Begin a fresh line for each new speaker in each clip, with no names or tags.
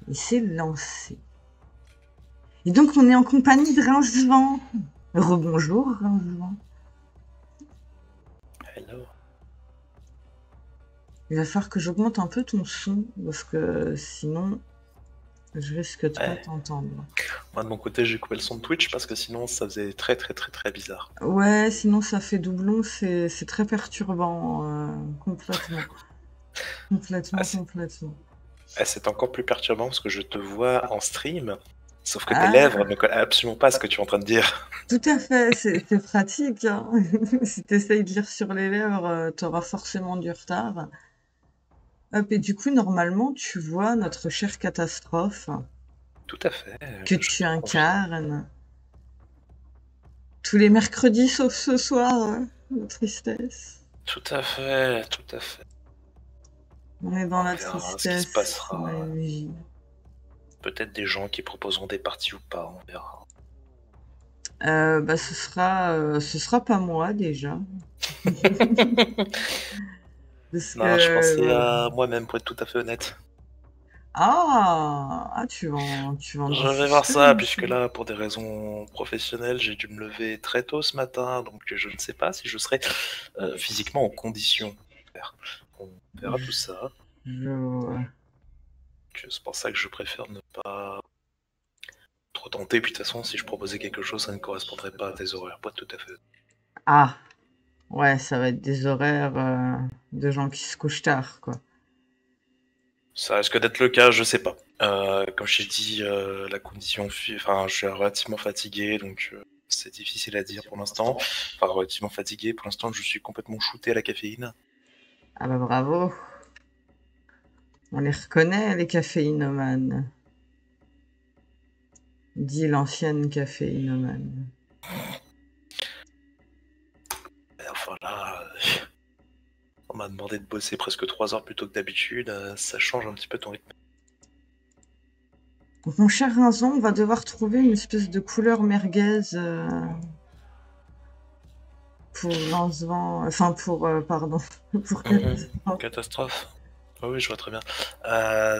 Il s'est lancé. Et donc, on est en compagnie de Rincevent. Rebonjour, Rincevent.
Hello.
Il va falloir que j'augmente un peu ton son, parce que sinon, je risque de pas t'entendre.
Moi, de mon côté, j'ai coupé le son de Twitch parce que sinon, ça faisait très bizarre.
Ouais, sinon ça fait doublon, c'est très perturbant, complètement. Complètement.
C'est encore plus perturbant parce que je te vois en stream, sauf que tes
Ah,
lèvres ne collent absolument pas à ce que tu es en train de dire.
tout à fait, c'est pratique, hein. Si t'essayes de lire sur les lèvres, t'auras forcément du retard. Hop, et du coup, normalement, tu vois notre chère catastrophe
Tout à fait.
que tu incarnes tous les mercredis, sauf ce soir, de tristesse.
Tout à fait.
On est dans la
verra ce qui se
tristesse,
passera.
MJ.
Peut-être des gens qui proposeront des parties ou pas, on verra.
Bah, ce sera pas moi déjà. Parce
Non, je pensais
que
à moi-même pour être tout à fait honnête.
tu vas en
Je vais voir
discuter,
ça, puisque
monsieur.
là, pour des raisons professionnelles, j'ai dû me lever très tôt ce matin, donc je ne sais pas si je serai physiquement en condition de faire. On verra tout ça. C'est pour ça que je préfère ne pas trop tenter, puis de toute façon, si je proposais quelque chose, ça ne correspondrait pas à tes horaires, pas tout à fait.
Ah, ouais, ça va être des horaires de gens qui se couchent tard, quoi.
Ça risque d'être le cas, je sais pas. Comme je t'ai dit, la condition, enfin, je suis relativement fatigué, donc c'est difficile à dire pour l'instant. Enfin, relativement fatigué, pour l'instant, je suis complètement shooté à la caféine.
Ah bah bravo. On les reconnaît, les caféinomanes. Dit l'ancienne caféinomane.
Et enfin là, on m'a demandé de bosser presque 3 heures plutôt que d'habitude, ça change un petit peu ton rythme.
Donc, mon cher Rinzon, on va devoir trouver une espèce de couleur merguez pour Rincevent, enfin pardon, pour Catastrophe.
Catastrophe. Oh oui, je vois très bien.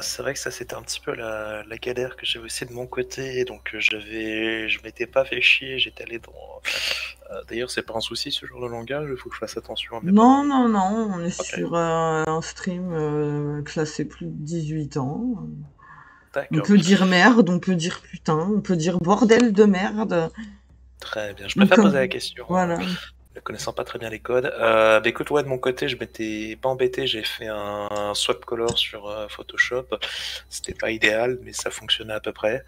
C'est vrai que ça c'était un petit peu la galère que j'avais aussi de mon côté, donc je m'étais pas fait chier, j'étais allé dans... D'ailleurs, c'est pas un souci ce genre de langage, il faut que je fasse attention à mes
Non,
propos.
non, non, on est
Ok,
sur un stream classé plus de 18 ans. On
d'accord.
peut dire merde, on peut dire putain, on peut dire bordel de merde.
Très bien, je
Donc,
préfère poser la question,
voilà.
ne connaissant pas très bien les codes. Bah écoute, ouais, de mon côté, je m'étais pas embêté, j'ai fait un swap color sur Photoshop. C'était pas idéal, mais ça fonctionnait à peu près.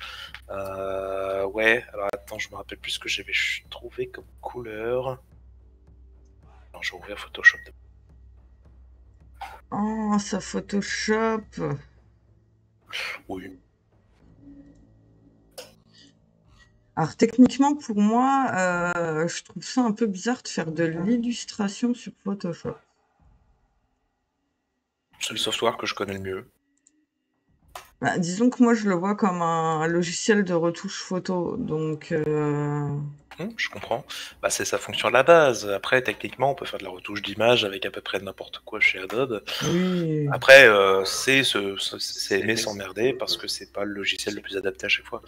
Ouais, alors attends, je me rappelle plus ce que j'avais trouvé comme couleur. Alors, je vais ouvrir Photoshop.
Oh, ça Photoshop.
Oui.
Alors techniquement, pour moi, je trouve ça un peu bizarre de faire de l'illustration sur Photoshop.
C'est le software que je connais le mieux.
Bah, disons que moi, je le vois comme un logiciel de retouche photo. Donc,
Je comprends. Bah, c'est sa fonction à la base. Après, techniquement, on peut faire de la retouche d'image avec à peu près n'importe quoi chez Adobe.
oui.
Après, c'est aimer s'emmerder parce que c'est pas le logiciel le plus adapté à chaque fois.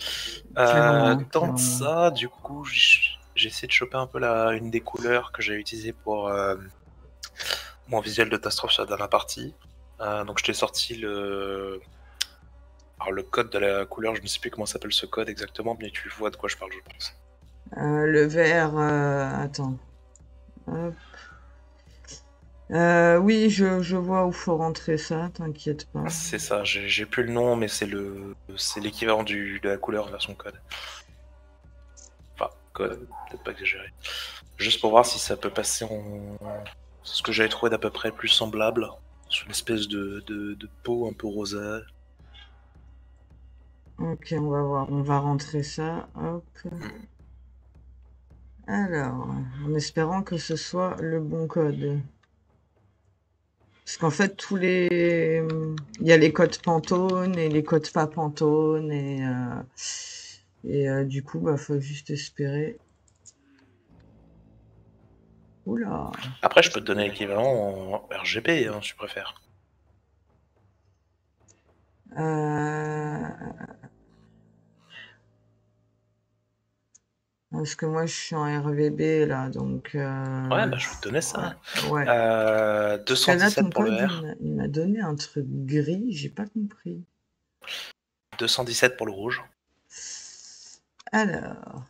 Clairement,
Tant de
clairement.
ça, du coup, j'ai essayé de choper un peu une des couleurs que j'ai utilisées pour mon visuel de catastrophe sur la dernière partie. Donc, je t'ai sorti alors, le code de la couleur, je ne sais plus comment s'appelle ce code exactement, mais tu vois de quoi je parle, je pense.
Le vert, attends. Hop. Oui, je vois où faut rentrer ça, t'inquiète pas.
C'est ça, j'ai plus le nom, mais c'est l'équivalent de la couleur version code. Enfin, code, peut-être pas exagéré. Juste pour voir si ça peut passer en... ce que j'avais trouvé d'à peu près plus semblable, sur une espèce de peau un peu rosée.
Ok, on va voir, on va rentrer ça. Hop. Alors, en espérant que ce soit le bon code. Parce qu'en fait, il y a les codes Pantone et les codes pas Pantone du coup, bah, faut juste espérer. Oula.
Après, je peux te donner l'équivalent en RGB, hein, si tu préfères.
Parce que moi, je suis en RVB, là, donc...
Ouais, bah je vais te donner ça.
Ouais. Parce que là,
217
ton
pour le
code,
R,
il m'a donné un truc gris, j'ai pas compris.
217 pour le rouge.
Alors...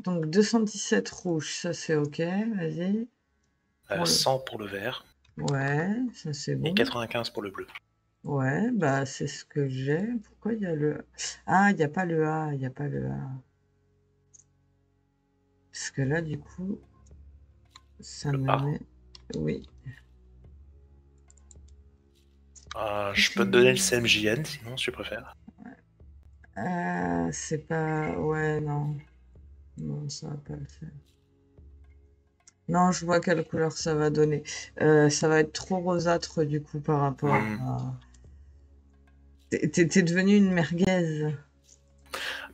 Donc 217 rouge, ça c'est ok, vas-y. Pour le...
100 pour le vert.
Ouais, ça c'est
Et
bon.
95 pour le bleu.
Ouais, bah c'est ce que j'ai. Pourquoi il y a le... Ah, il n'y a pas le A, il n'y a pas le A. Parce que là, du coup, ça
Le
me
A.
met... Oui.
Je peux te donner le CMJN, sinon, si tu préfères.
C'est pas... Ouais, non. Non, ça va pas le faire. Non, je vois quelle couleur ça va donner. Ça va être trop rosâtre, du coup, par rapport à... T'es devenu une merguez.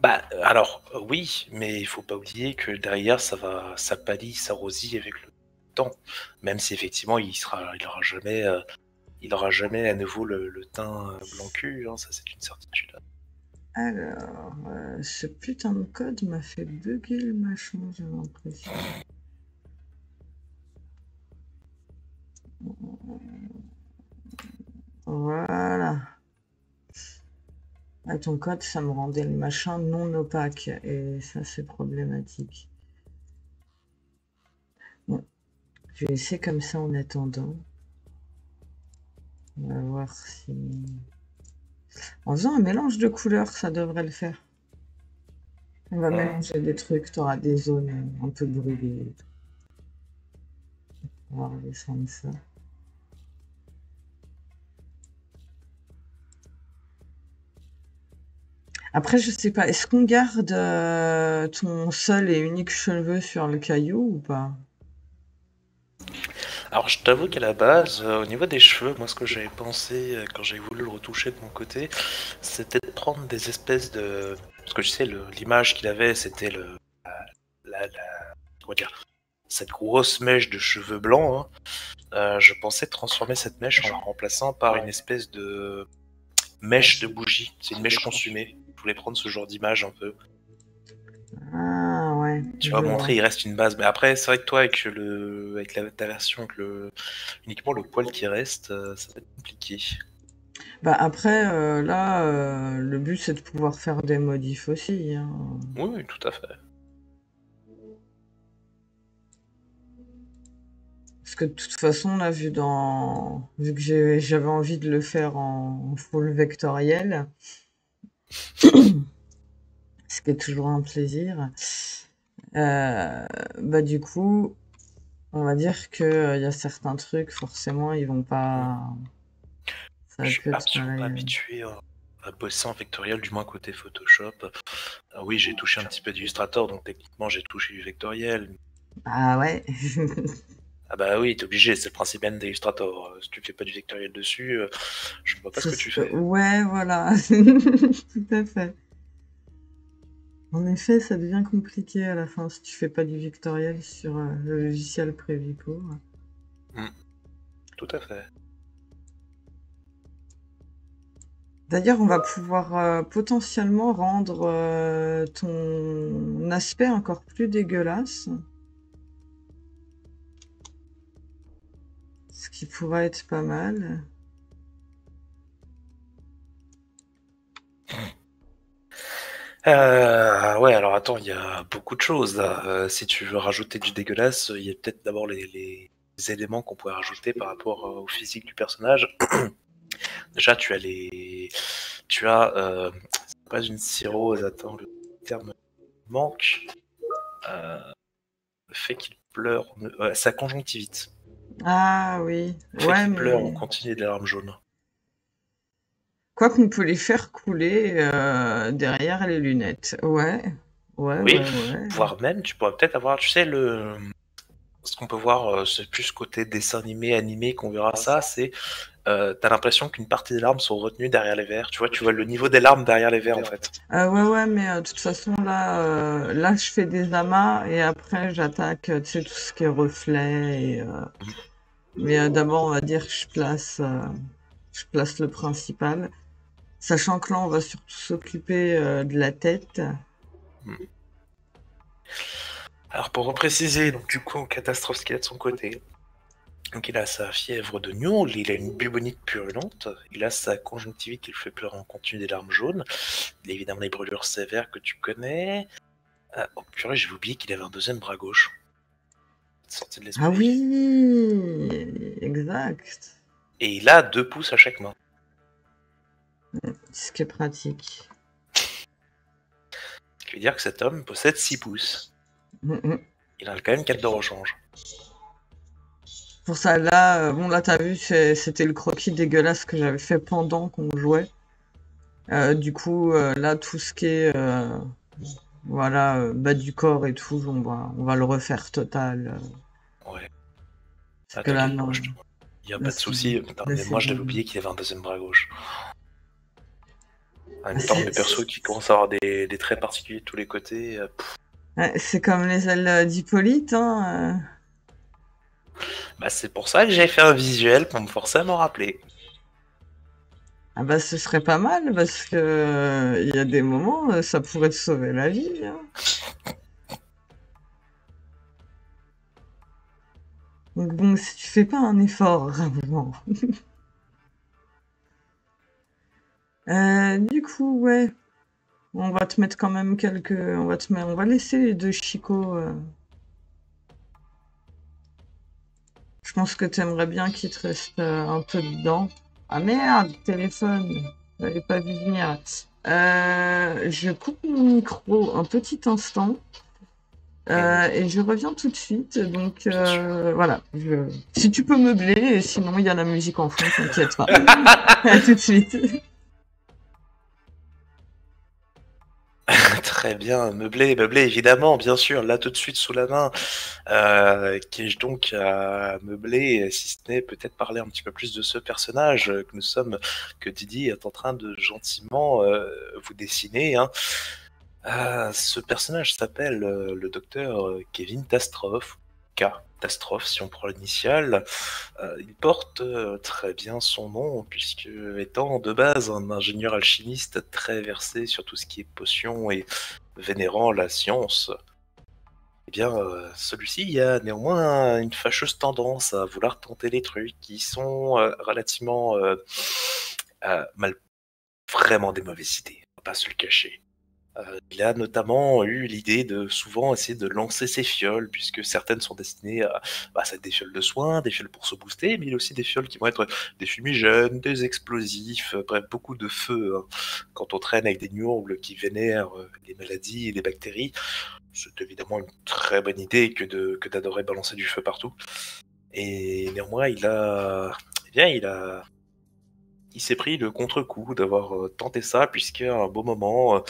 Bah, alors, oui, mais il faut pas oublier que derrière, ça pâlit, ça rosit avec le temps. Même si effectivement, il aura jamais à nouveau le teint blanc cul, hein, ça c'est une certitude.
Alors, ce putain de code m'a fait bugger le machin, j'ai l'impression. Voilà. Ah, ton code, ça me rendait le machin non opaque. Et ça, c'est problématique. Bon, je vais essayer comme ça en attendant. On va voir si... En faisant un mélange de couleurs, ça devrait le faire. On va mélanger des trucs, tu auras des zones un peu brûlées. On va redescendre ça. Après, je sais pas, est-ce qu'on garde ton seul et unique cheveu sur le caillou ou pas?
Alors, je t'avoue qu'à la base, au niveau des cheveux, moi, ce que j'avais pensé quand j'ai voulu le retoucher de mon côté, c'était de prendre des espèces de... Parce que tu sais, l'image qu'il avait, c'était comment dire, cette grosse mèche de cheveux blancs, hein. Je pensais transformer cette mèche en la remplaçant par une espèce de mèche de bougie. C'est une mèche consumée. Je voulais prendre ce genre d'image un peu.
Ah ouais.
Tu vas montrer, il reste une base. Mais après, c'est vrai que toi, avec ta version, uniquement le poil qui reste, ça va être compliqué.
Bah après, là, le but c'est de pouvoir faire des modifs aussi, hein.
Oui, oui, tout à fait.
Parce que de toute façon, là, vu que j'avais envie de le faire en full vectoriel, ce qui est toujours un plaisir, bah du coup, on va dire que y a certains trucs, forcément, ils vont pas... Ça
Je
va
suis
que être
absolument pas
pareil.
habitué à bosser en vectoriel, du moins côté Photoshop. Oui, j'ai touché un petit peu d'Illustrator, donc techniquement j'ai touché du vectoriel.
Ah ouais.
Ah bah oui, t'es obligé, c'est le principe même d'Illustrator. Si tu fais pas du vectoriel dessus, je ne vois pas ce que tu fais.
Ouais, voilà. Tout à fait. En effet, ça devient compliqué à la fin si tu fais pas du vectoriel sur le logiciel prévu pour.
Tout à fait.
D'ailleurs, on va pouvoir potentiellement rendre ton aspect encore plus dégueulasse. Ce qui pourrait être pas mal.
Ouais, alors attends, il y a beaucoup de choses là. Si tu veux rajouter du dégueulasse, il y a peut-être d'abord les éléments qu'on pourrait rajouter par rapport au physique du personnage. Déjà, c'est pas une cirrhose, attends, le terme manque. Le fait qu'il pleure, sa conjonctivite.
Ah oui.
Le fait
Ouais,
qu'il pleure en
mais...
continu des larmes jaunes.
Quoi qu'on peut les faire couler derrière les lunettes. Ouais. Ouais,
Oui,
ouais, ouais.
voire même, tu pourrais peut-être avoir, tu sais, ce qu'on peut voir, c'est plus côté dessin animé qu'on verra ça, c'est t'as l'impression qu'une partie des larmes sont retenues derrière les verres. Tu vois le niveau des larmes derrière les verres en fait.
Ouais, ouais, mais de toute façon, là, je fais des amas et après, j'attaque, tu sais, tout ce qui est reflet. Mais d'abord, on va dire que je place le principal. Sachant que là, on va surtout s'occuper de la tête.
Alors pour repréciser, donc du coup, Catastrophe ce qu'il a de son côté. Donc il a sa fièvre de Nyon, il a une bubonite purulente, il a sa conjonctivite qui le fait pleurer en continu des larmes jaunes, il a évidemment les brûlures sévères que tu connais. Oh purée, j'ai oublié qu'il avait un deuxième bras gauche. Sorti de
Ah
l'esprit.
oui, exact.
Et il a 2 pouces à chaque main.
Ce qui est pratique.
Ce qui veut dire que cet homme possède 6 pouces. Il a quand même 4 de rechange.
Pour ça, là, bon, là, t'as vu, c'était le croquis dégueulasse que j'avais fait pendant qu'on jouait. Du coup, là, tout ce qui est, voilà, bas du corps et tout, on va le refaire total.
Ouais.
Parce que là, non.
Il n'y a pas de souci. Mais moi, je devais oublier qu'il avait un deuxième bras gauche. En même temps, mes persos qui commencent à avoir des traits particuliers de tous les côtés.
C'est comme les ailes d'Hippolyte, hein.
Bah, c'est pour ça que j'ai fait un visuel pour me forcer à m'en rappeler.
Ah bah ce serait pas mal parce que il y a des moments ça pourrait te sauver la vie, hein. Donc bon, si tu fais pas un effort vraiment. Du coup, ouais, on va te mettre quand même on va laisser les 2 chicots. Je pense que t'aimerais bien qu'il te reste un peu dedans. Ah merde, téléphone, j'avais pas vu venir. Je coupe mon micro un petit instant. Et je reviens tout de suite, donc voilà. Si tu peux meubler, et sinon il y a la musique en fond, t'inquiète pas. À tout de suite.
Très bien, meublé, évidemment, bien sûr, là tout de suite sous la main. Qu'ai-je donc à meubler, si ce n'est peut-être parler un petit peu plus de ce personnage que Didi est en train de gentiment vous dessiner, hein. Ce personnage s'appelle le docteur Kevin Tastroff, K. Tastroff si on prend l'initiale. Il porte très bien son nom, puisque étant de base un ingénieur alchimiste très versé sur tout ce qui est potions et vénérant la science, eh bien celui-ci a néanmoins une fâcheuse tendance à vouloir tenter des trucs qui sont relativement vraiment des mauvaises idées, on va pas se le cacher. Il a notamment eu l'idée de souvent essayer de lancer ses fioles, puisque certaines sont destinées à être des fioles de soins, des fioles pour se booster, mais il y a aussi des fioles qui vont être des fumigènes, des explosifs, bref, beaucoup de feu. Hein. Quand on traîne avec des Nurgles qui vénèrent les maladies et les bactéries, c'est évidemment une très bonne idée que d'adorer balancer du feu partout. Et néanmoins, il s'est pris le contre-coup d'avoir tenté ça, puisqu'à un beau moment,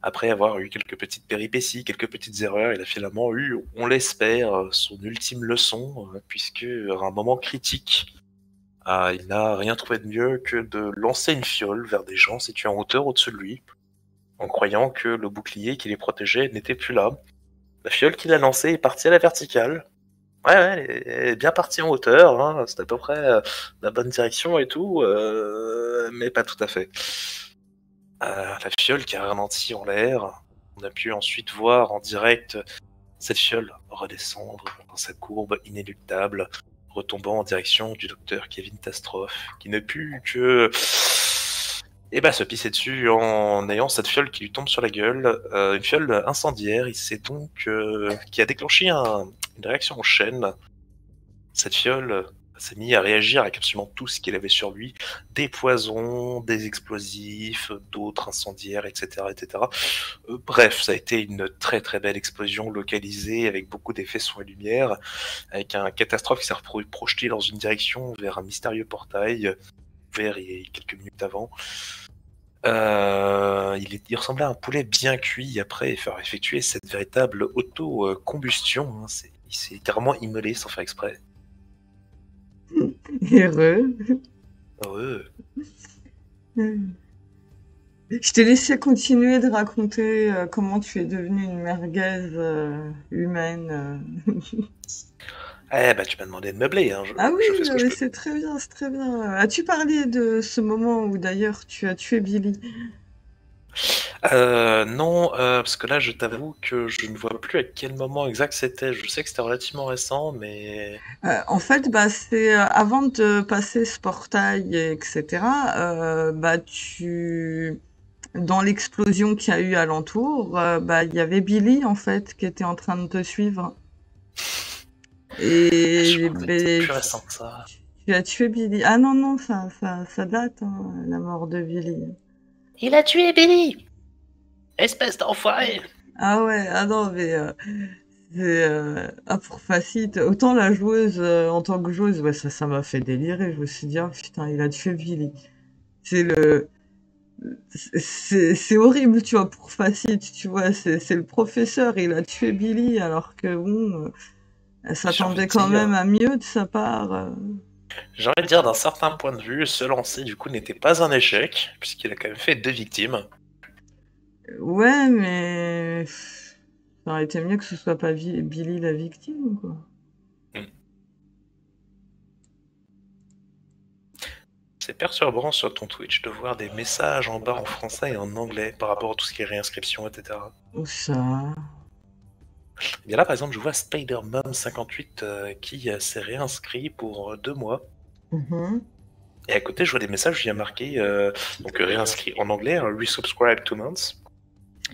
après avoir eu quelques petites péripéties, quelques petites erreurs, il a finalement eu, on l'espère, son ultime leçon, puisque à un moment critique, il n'a rien trouvé de mieux que de lancer une fiole vers des gens situés en hauteur au-dessus de lui, en croyant que le bouclier qui les protégeait n'était plus là. La fiole qu'il a lancée est partie à la verticale. Ouais, elle est bien partie en hauteur, hein, c'est à peu près la bonne direction et tout, mais pas tout à fait. La fiole qui a ralenti en l'air, on a pu ensuite voir en direct cette fiole redescendre dans sa courbe inéluctable, retombant en direction du docteur Kevin Tastroff, qui ne put que se pisser dessus en ayant cette fiole qui lui tombe sur la gueule, une fiole incendiaire. Il s'est donc qui a déclenché une réaction en chaîne. Cette fiole s'est mis à réagir avec absolument tout ce qu'il avait sur lui, des poisons, des explosifs, d'autres incendiaires, etc. etc. Bref, ça a été une très très belle explosion localisée avec beaucoup d'effets son et lumière, avec un catastrophe qui s'est projeté dans une direction vers un mystérieux portail ouvert il y a quelques minutes avant. Il ressemblait à un poulet bien cuit après faire effectuer cette véritable auto-combustion. Hein. Il s'est carrément immolé sans faire exprès.
Heureux.
Heureux.
Je t'ai laissé continuer de raconter comment tu es devenue une merguez humaine.
Tu m'as demandé de meubler. Hein.
Ah oui,
je fais ce que je peux.
c'est très bien, c'est très bien. As-tu parlé de ce moment où d'ailleurs tu as tué Billy?
Non, parce que là, je t'avoue que je ne vois plus à quel moment exact c'était. Je sais que c'était relativement récent, mais
En fait, bah, c'est avant de passer ce portail, etc. Bah, dans l'explosion qu'il y a eu alentour, bah, il y avait Billy en fait qui était en train de te suivre.
je
Et
pensais que c'était
ben,
plus récent que ça.
tu as tué Billy. Ah non, non, ça date, hein, la mort de Billy.
Il a tué Billy! Espèce d'enfoiré!
Ah ouais, ah non, mais ah, pour facile, autant la joueuse, en tant que joueuse, ouais, ça m'a fait délirer. Je me suis dit, ah putain, il a tué Billy. C'est le, c'est horrible, tu vois, pour facile, tu vois, c'est le professeur, il a tué Billy, alors que bon, elle
J'ai envie
s'attendait
de
quand
dire,
même à mieux de sa part.
j'ai envie de dire d'un certain point de vue, ce lancer du coup n'était pas un échec, puisqu'il a quand même fait 2 victimes.
Ouais, mais ça aurait été mieux que ce soit pas Billy la victime, quoi.
Hmm. C'est perturbant sur ton Twitch de voir des messages en bas en français et en anglais par rapport à tout ce qui est réinscription, etc.
Où ça?
Et bien là, par exemple, je vois Spider-Man58 qui s'est réinscrit pour 2 mois.
Mhm.
Et à côté, je vois des messages où il y a marqué réinscrit en anglais, resubscribe 2 months.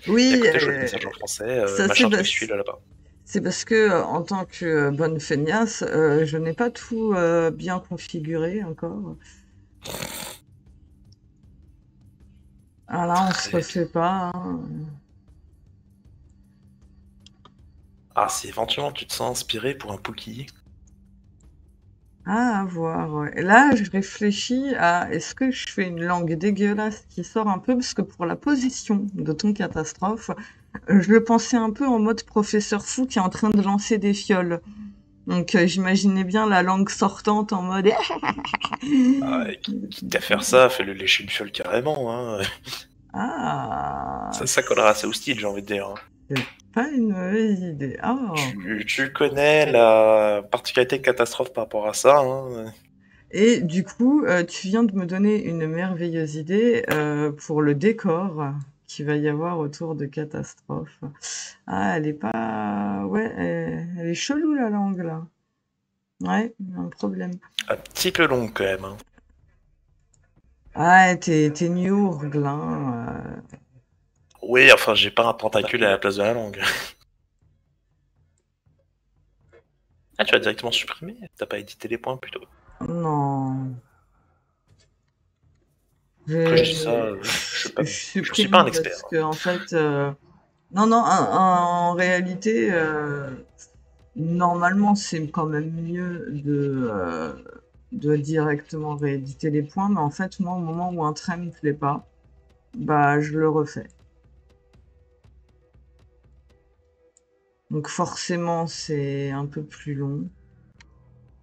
Et à
Oui,
côté, je vois des messages en français,
ça
machin truc suit là-bas.
c'est parce que en tant que bonne feignasse, je n'ai pas tout bien configuré encore. Ah là, on se
Très bien.
refait pas, hein.
Ah, si éventuellement tu te sens inspiré pour un Pookie.
Ah, à voir, ouais. Et là, je réfléchis à est-ce que je fais une langue dégueulasse qui sort un peu, parce que pour la position de ton catastrophe, je le pensais un peu en mode professeur fou qui est en train de lancer des fioles. Donc j'imaginais bien la langue sortante en mode
Ah, quitte à faire ça, fais-le lécher une fiole carrément. Hein.
ah,
Ça collera assez au style, j'ai envie de dire. Hein.
c'est pas une mauvaise idée. Ah.
Tu connais la particularité catastrophe par rapport à ça. Hein.
Et du coup, tu viens de me donner une merveilleuse idée pour le décor qu'il va y avoir autour de Catastrophe. Ah, elle est pas... Ouais, elle est chelou la langue là. Ouais, il y a un problème.
Un petit peu long quand même. Hein.
Ah, t'es Niourgle, hein.
Oui, enfin, j'ai pas un tentacule à la place de la langue. Ah, tu as directement supprimé? T'as pas édité les points plutôt?
Non.
Après, je dis ça,
Je
je suis pas un
supprime
expert.
parce que en fait... Non, non, en réalité, normalement, c'est quand même mieux de directement rééditer les points, mais en fait, moi, au moment où un trait me plaît pas, bah, je le refais. Donc forcément, c'est un peu plus long.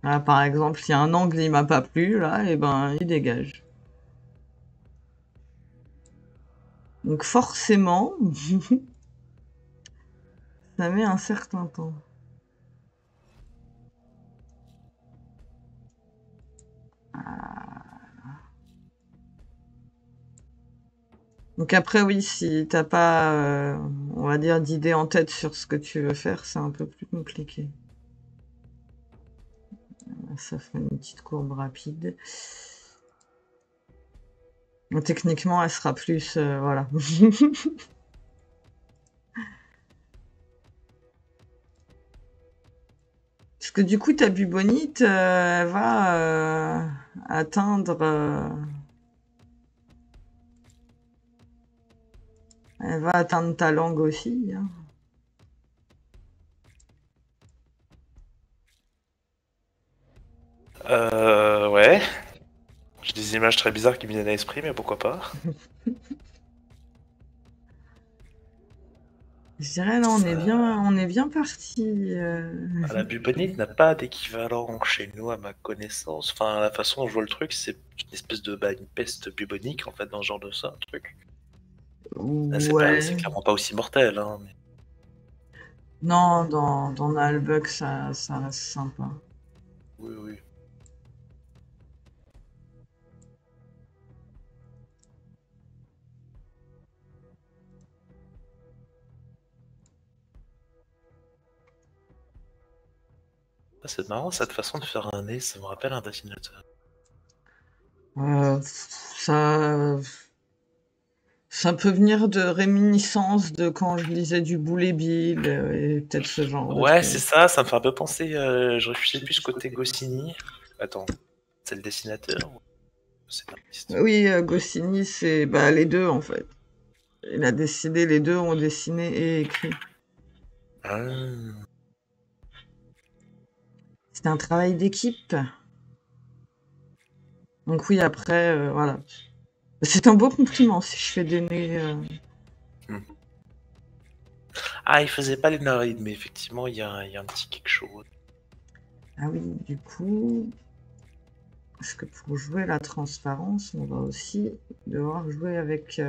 Là, par exemple, si un angle il m'a pas plu, là, et ben, il dégage. Donc forcément, ça met un certain temps. Donc après, oui, si t'as pas, on va dire, d'idée en tête sur ce que tu veux faire, c'est un peu plus compliqué. Ça fait une petite courbe rapide. Donc, techniquement, elle sera plus, voilà. Parce que du coup, ta bubonite, elle va atteindre, elle va atteindre ta langue aussi, hein.
Ouais. J'ai des images très bizarres qui me viennent à l'esprit, mais pourquoi pas?
Je dirais là,
Ça...
on est bien parti.
La bubonite n'a pas d'équivalent chez nous, à ma connaissance. Enfin, la façon dont je vois le truc, c'est une espèce de une peste bubonique, en fait, dans ce genre de ça, truc. Là, c'est
Ouais.
clairement pas aussi mortel, hein.
Non, dans Nullbug, ça reste sympa.
Oui, oui. Ah, c'est marrant, cette façon de faire un nez, ça me rappelle un dessinateur.
Ça, ça peut venir de réminiscences de quand je lisais du Boulet Bill et peut-être ce genre de
Ouais, c'est
trucs.
ça me fait un peu penser. Je réfléchis plus côté Goscinny. Attends, c'est le dessinateur ou c'est l'artiste?
Oui, Goscinny, c'est les deux en fait. Il a décidé, les deux ont dessiné et écrit.
Ah.
C'était un travail d'équipe. Donc oui, après, voilà. C'est un beau compliment si je fais des nez.
Hmm. Ah, il faisait pas les narines, mais effectivement, il y a un petit quelque chose.
Ah oui, du coup, parce que pour jouer la transparence, on va aussi devoir jouer avec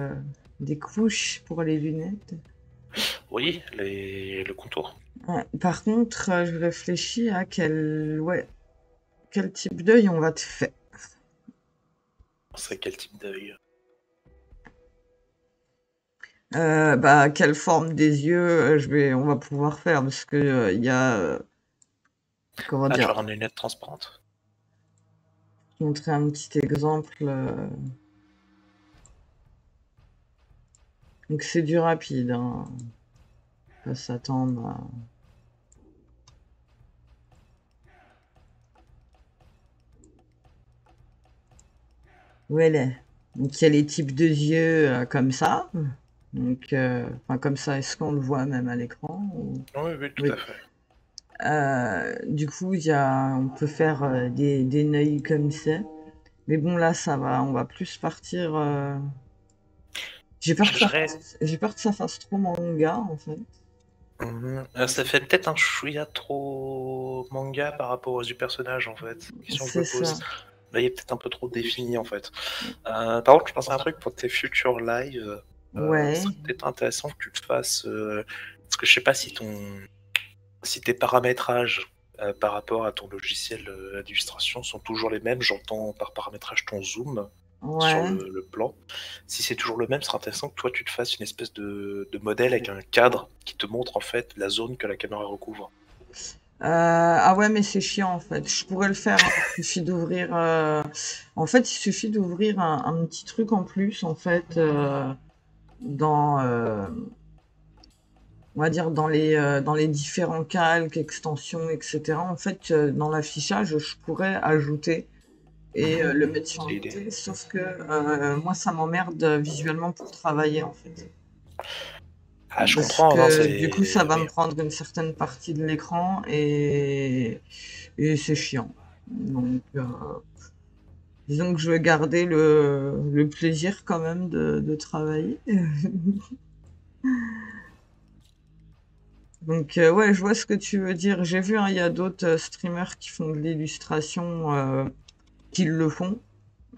des couches pour les lunettes.
Oui, le contour.
Ouais, par contre, je réfléchis à quel type d'œil on va te faire.
C'est quel type d'œil?
Quelle forme des yeux on va pouvoir faire parce que il y a comment
Ah, tu
dire,
vas rendre une lunette transparente?
montrer un petit exemple. Donc c'est du rapide, hein. Pas s'attendre à... Voilà. Donc il y a les types de yeux comme ça. Donc, enfin comme ça, est-ce qu'on le voit même à l'écran
Oui, oui, tout
Oui.
à fait.
Du coup, on peut faire des neuils comme ça. Mais bon, là, ça va, on va plus partir. J'ai peur
Je
que ça
dirais.
fasse, j'ai peur que ça fasse trop manga, en fait.
Ça fait peut-être un chouïa trop manga par rapport du personnage en fait. Question que je
C'est
me
ça.
pose. Là, il est peut-être un peu trop défini en fait. Par contre, je pense à un truc pour tes futurs lives. Ce
Ouais.
serait peut-être intéressant que tu te fasses. Parce que je sais pas si tes paramétrages par rapport à ton logiciel d'illustration sont toujours les mêmes. J'entends par paramétrage ton zoom sur
Ouais.
le plan. Si c'est toujours le même, ce serait intéressant que toi tu te fasses une espèce de modèle avec un cadre qui te montre en fait la zone que la caméra recouvre.
Ah ouais, mais c'est chiant, en fait. Je pourrais le faire, hein. Il suffit d'ouvrir... En fait, il suffit d'ouvrir un petit truc en plus, en fait, dans... on va dire dans les différents calques, extensions, etc. En fait, dans l'affichage, je pourrais ajouter et le mettre sur
C'est
le
l'idée.
côté, sauf que moi, ça m'emmerde visuellement pour travailler, en fait.
Ah, je
Parce
comprends, hein,
que du coup, ça
c'est.
va
Oui.
me prendre une certaine partie de l'écran et c'est chiant. Donc, disons que je vais garder le plaisir quand même de travailler. Donc, ouais, je vois ce que tu veux dire. J'ai vu, hein, il y a d'autres streamers qui font de l'illustration, qui le font.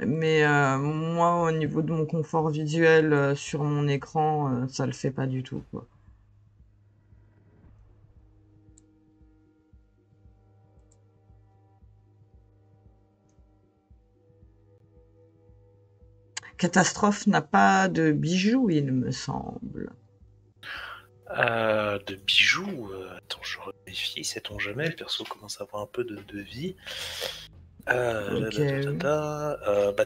Mais moi, au niveau de mon confort visuel sur mon écran, ça le fait pas du tout, quoi. Catastrophe n'a pas de bijoux, il me semble.
De bijoux, attends, je vérifie, sait-on jamais, le perso commence à avoir un peu de vie.
Ok.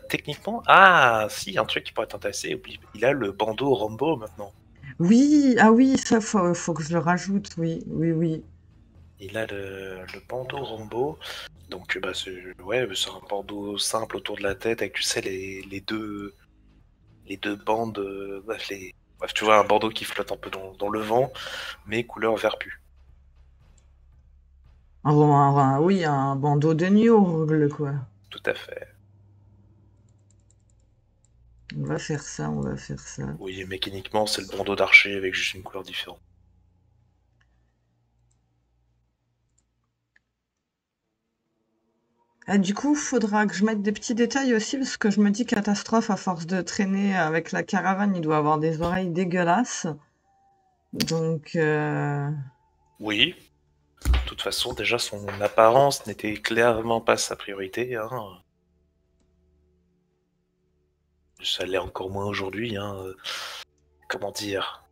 Techniquement, ah, si, un truc qui pourrait t'intéresser, oublie, il a le bandeau Rambo maintenant.
Oui, ah oui, ça, faut que je le rajoute, oui, oui, oui.
Il a le bandeau Rambo, donc c'est un bandeau simple autour de la tête avec, tu sais, les deux bandes, bref, tu vois, un bandeau qui flotte un peu dans le vent, mais couleur vert pu.
Oui, un bandeau de Nurgle, quoi.
Tout à fait.
On va faire ça, on va faire ça.
Oui, mécaniquement, c'est le bandeau d'archer avec juste une couleur différente.
Ah, du coup, faudra que je mette des petits détails aussi, parce que je me dis catastrophe, à force de traîner avec la caravane, il doit avoir des oreilles dégueulasses. Donc,
Oui, de toute façon, déjà, son apparence n'était clairement pas sa priorité, hein. Ça l'est encore moins aujourd'hui, hein. Comment dire,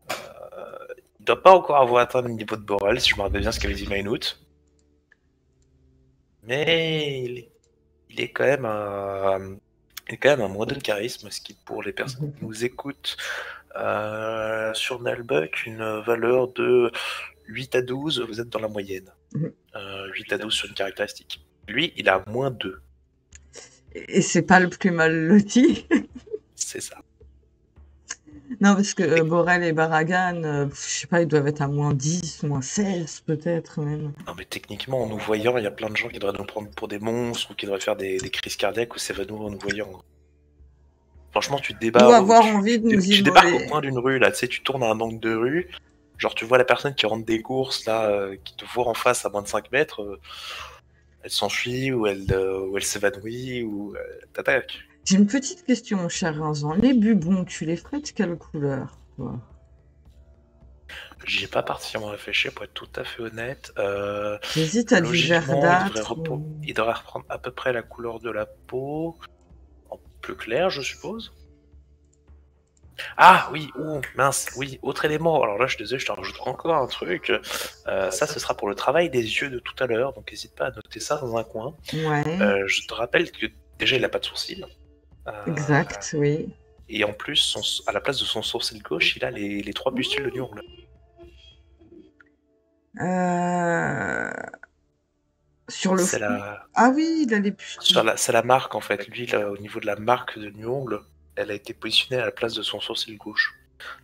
il doit pas encore avoir atteint le niveau de Borel, si je me rappelle bien ce qu'avait dit Maynooth. Mais il est quand même il est quand même un modèle charisme, ce qui pour les personnes qui nous écoutent sur Nalbuck, une valeur de 8 à 12, vous êtes dans la moyenne. 8 à 12 sur une caractéristique. Lui, il a moins 2.
Et c'est pas le plus mal loti.
C'est ça.
Non, parce que Borel et Baragan, je sais pas, ils doivent être à moins 10, moins 16 peut-être même.
Non, mais techniquement, en nous voyant, il y a plein de gens qui devraient nous prendre pour des monstres ou qui devraient faire des crises cardiaques ou s'évanouir en nous voyant. Franchement, tu te
Ou
débarres,
avoir envie de nous
tu débarques au
immoler.
coin d'une rue, là, tu sais, tu tournes à un angle de rue, genre tu vois la personne qui rentre des courses, là, qui te voit en face à moins de 5 mètres, elle s'enfuit ou elle s'évanouit ou t'attaque.
J'ai une petite question, mon cher Vincent. Les bubons, tu les ferais de quelle couleur, toi?
J'y ai pas particulièrement réfléchi, pour être tout à fait honnête.
J'hésite à du
Logiquement,
verdâtre.
il devrait reprendre à peu près la couleur de la peau, en plus clair, je suppose. Ah oui, mince, oui, autre élément. Alors là, je suis désolé, je t'en rajoute encore un truc. Ça, ce sera pour le travail des yeux de tout à l'heure, donc n'hésite pas à noter ça dans un coin.
Ouais.
Je te rappelle que déjà, il n'a pas de sourcil.
Exact, oui.
Et en plus, à la place de son sourcil gauche, il a les 3 pustules de Nurgle.
Sur le
C'est
front.
la...
Ah oui, il a les pustules.
C'est la marque en fait. Lui, là, au niveau de la marque de Nurgle, elle a été positionnée à la place de son sourcil gauche.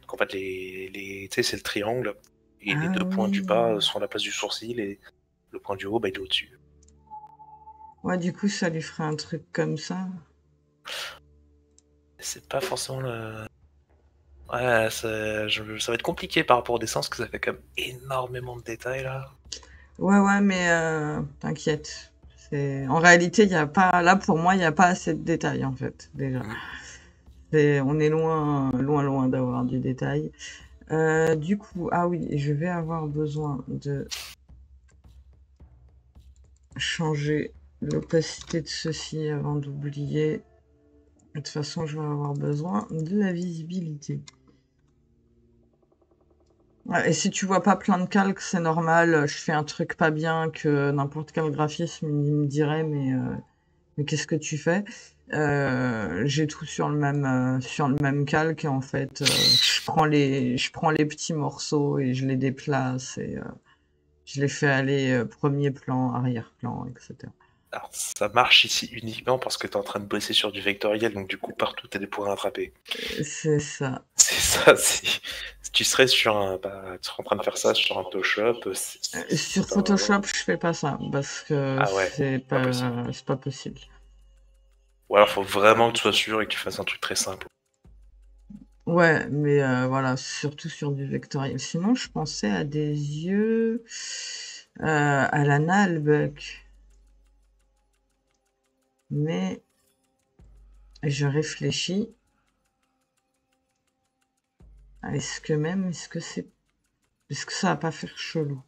Donc en fait, tu sais, c'est le triangle. Et les
Ah
2 points du
oui.
bas sont à la place du sourcil et le point du haut, bah, il est au-dessus.
Ouais, du coup, ça lui ferait un truc comme ça.
C'est pas forcément le... Ouais, ça va être compliqué par rapport au dessin parce que ça fait quand même énormément de détails là.
Ouais, mais t'inquiète. En réalité, il y a pas. Là, pour moi, il n'y a pas assez de détails, en fait, déjà. On est loin, loin, loin d'avoir du détail. Du coup, ah oui, je vais avoir besoin de changer l'opacité de ceci avant d'oublier. De toute façon, je vais avoir besoin de la visibilité. Ouais, et si tu vois pas plein de calques, c'est normal. Je fais un truc pas bien que n'importe quel graphisme il me dirait, mais qu'est-ce que tu fais? J'ai tout sur le même calque et en fait, je prends les petits morceaux et je les déplace et je les fais aller premier plan, arrière-plan, etc.
Alors, ça marche ici uniquement parce que tu es en train de bosser sur du vectoriel, donc du coup, partout, tu as des points à attraper.
C'est ça.
C'est ça, si tu serais tu serais en train de faire ça sur un Photoshop.
Sur Photoshop, je fais pas ça parce que
Ah ouais, pas possible.
c'est pas possible.
Ou alors, faut vraiment que tu sois sûr et que tu fasses un truc très simple.
Ouais, mais voilà, surtout sur du vectoriel. Sinon, je pensais à des yeux à la Nalbuck. Mais je réfléchis. Est-ce que ça va pas faire chelou?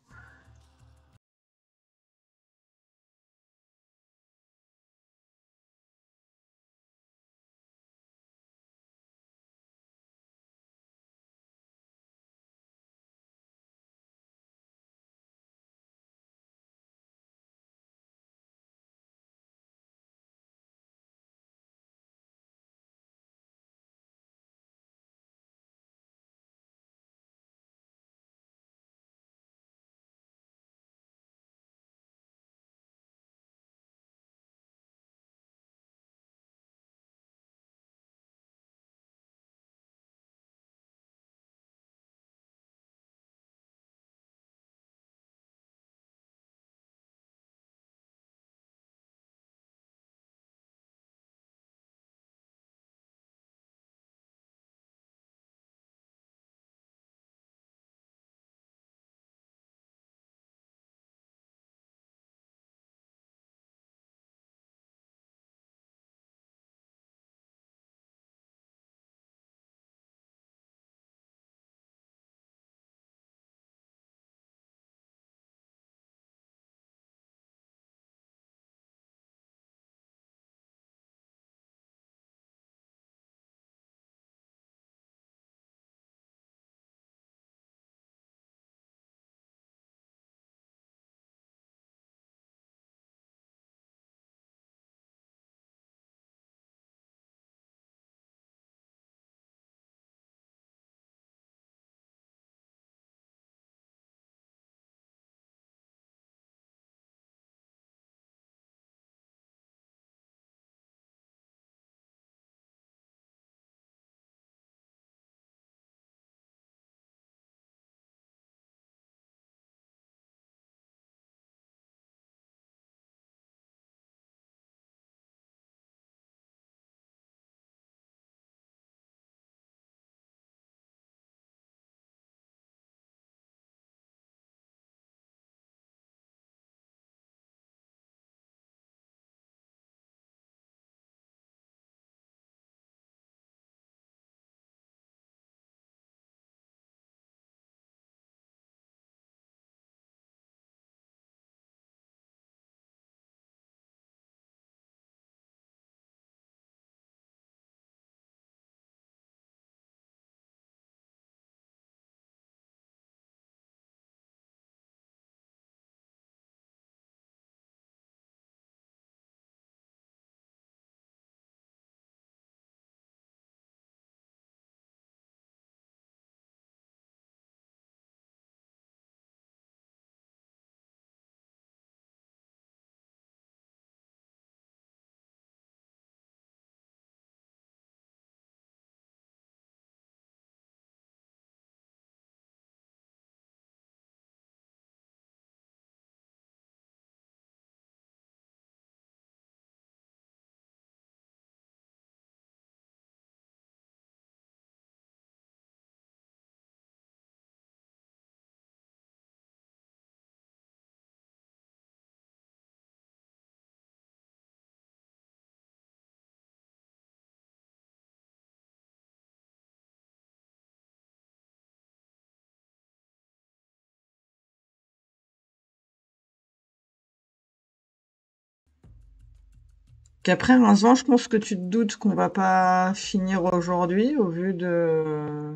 Qu'après, Vincent, je pense que tu te doutes qu'on va pas finir aujourd'hui au vu de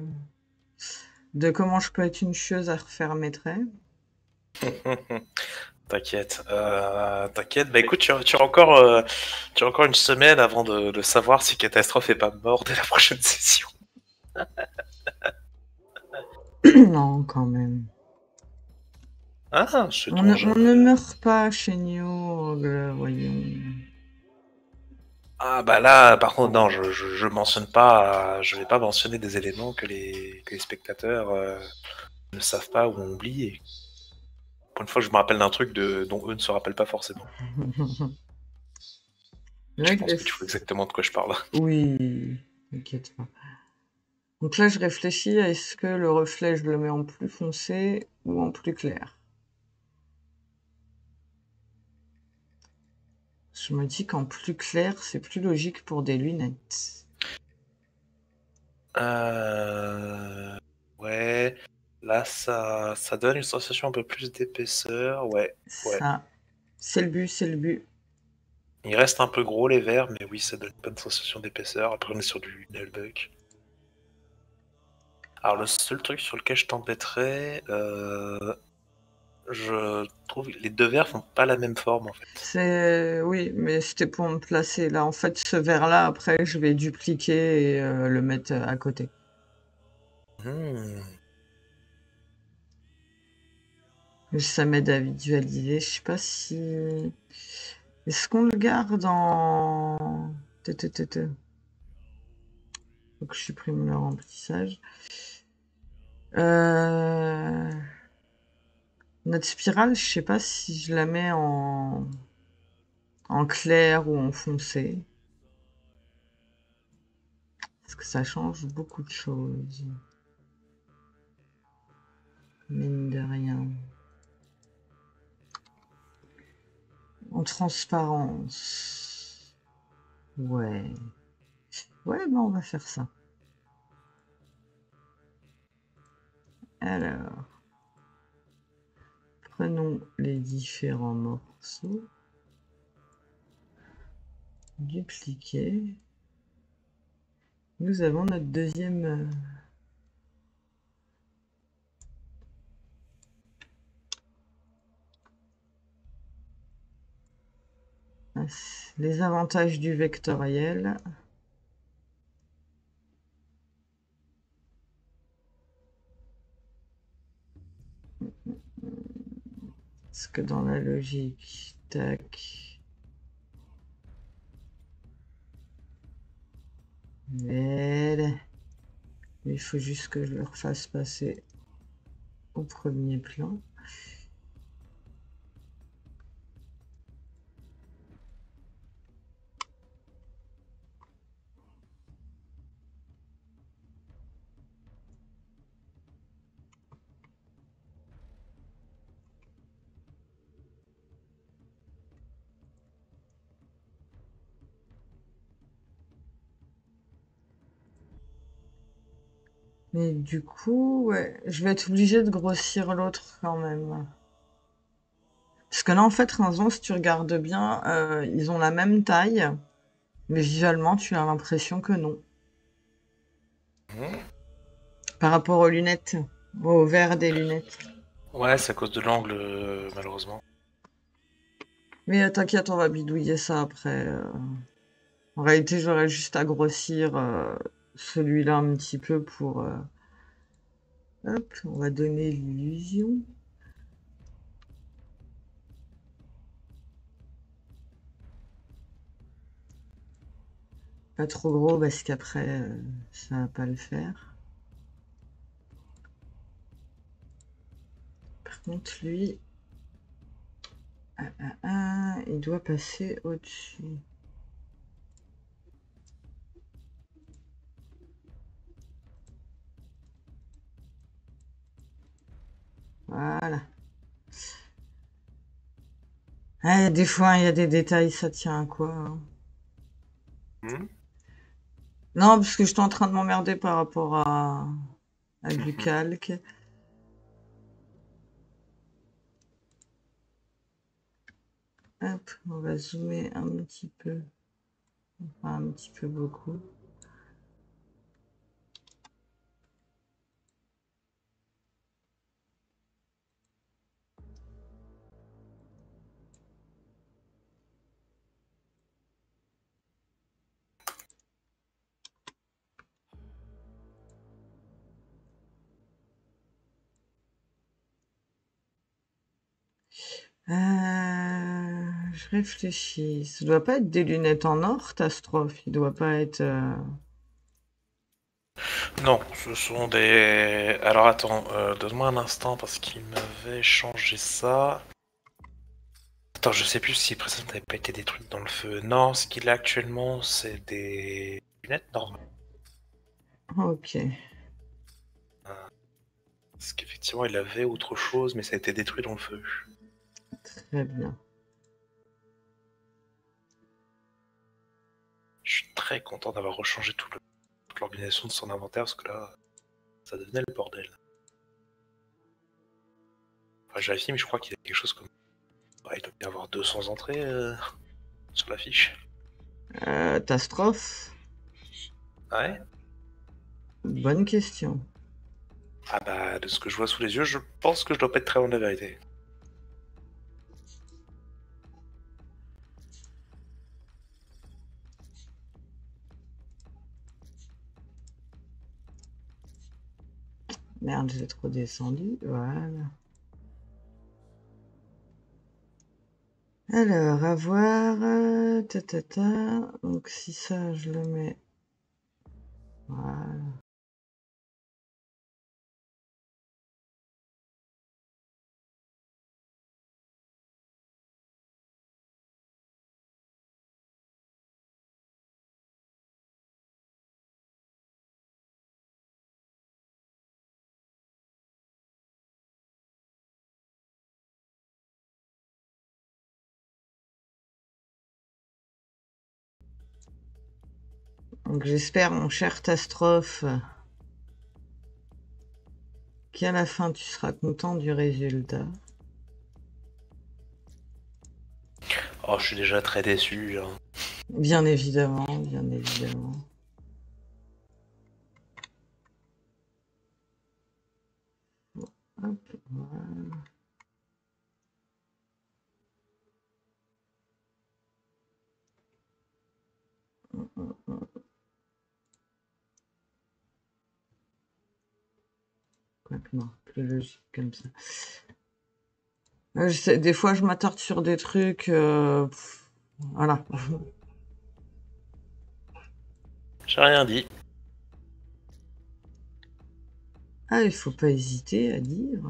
comment je peux être une chieuse à refaire mes traits.
T'inquiète, t'inquiète. Bah écoute, tu as encore une semaine avant de savoir si Catastrophe est pas mort dès la prochaine session.
Non, quand même.
Ah, c'est
On
ton
on ne
jamais.
meurt pas chez New, voyons.
Ah bah là, par contre, non, je mentionne pas, je vais pas mentionner des éléments que les spectateurs ne savent pas ou ont oublié. Pour une fois, je me rappelle d'un truc dont eux ne se rappellent pas forcément.
Là,
Je
je
pense que tu vois exactement de quoi je parle.
Oui, t'inquiète pas. Donc là, je réfléchis à est-ce que le reflet, je le mets en plus foncé ou en plus clair. Je me dis qu'en plus clair, c'est plus logique pour des lunettes.
Euh... Ouais, là, ça donne une sensation un peu plus d'épaisseur. Ouais, ouais.
Ça, c'est le but, c'est le but.
Il reste un peu gros les verres, mais oui, ça donne une bonne sensation d'épaisseur. Après, on est sur du nailbuck. Alors, le seul truc sur lequel je t'embêterais, je trouve que les deux verres font pas la même forme en fait.
Oui, mais c'était pour me placer là. En fait, ce verre-là, après, je vais dupliquer et le mettre à côté.
Hmm.
Ça m'aide à visualiser. Je sais pas si. Est-ce qu'on le garde en. Faut que je supprime le remplissage. Euh, Notre spirale, je sais pas si je la mets en clair ou en foncé. Parce que ça change beaucoup de choses. Mine de rien. En transparence. Ouais. Ouais, ben on va faire ça. Alors, prenons les différents morceaux. Dupliquer. Nous avons notre deuxième. Les avantages du vectoriel. Parce que dans la logique, tac. Voilà. Il faut juste que je le refasse passer au premier plan. Mais du coup, ouais, je vais être obligée de grossir l'autre quand même. Parce que là, en fait, Rinzon, si tu regardes bien, ils ont la même taille, mais visuellement, tu as l'impression que non.
Hmm.
Par rapport aux lunettes, au verre des lunettes.
Ouais, c'est à cause de l'angle, malheureusement.
Mais t'inquiète, on va bidouiller ça après. En réalité, j'aurais juste à grossir celui-là un petit peu pour... hop, on va donner l'illusion. Pas trop gros parce qu'après, ça va pas le faire. Par contre, lui, il doit passer au-dessus. Voilà. Ah, des fois, il y a des détails, ça tient à quoi, hein.
Hmm.
Non, parce que j'étais en train de m'emmerder par rapport à du calque. Hop, on va zoomer un petit peu Enfin, un petit peu beaucoup. Je réfléchis. Ça doit pas être des lunettes en or, ta strophe. Il doit pas être.
Non, ce sont des... Alors attends, donne-moi un instant parce qu'il m'avait changé ça. Attends, je sais plus si précédemment n'avaient pas été détruites dans le feu. Non, ce qu'il a actuellement, c'est des lunettes normales.
Ok.
Parce qu'effectivement, il avait autre chose, mais ça a été détruit dans le feu.
Très bien.
Je suis très content d'avoir rechangé toute l'organisation de son inventaire, parce que là, ça devenait le bordel. Enfin, j'ai vérifié, mais je crois qu'il y a quelque chose comme... Ouais, il doit y avoir 200 entrées sur la fiche.
Ta strophe?
Ouais.
Bonne question.
Ah bah, de ce que je vois sous les yeux, je pense que je dois pas être très loin de la vérité.
Merde, j'ai trop descendu. Voilà. Alors, à voir. Ta, ta, ta. Donc, si ça, je le mets. Voilà. Donc, j'espère, mon cher Tastrophe, qu'à la fin, tu seras content du résultat.
Oh, je suis déjà très déçu. Hein.
Bien évidemment, bien évidemment. Hop, voilà. Quoique non, plus logique comme ça. Des fois, je m'attarde sur des trucs. Voilà.
J'ai rien dit.
Ah, il faut pas hésiter à dire.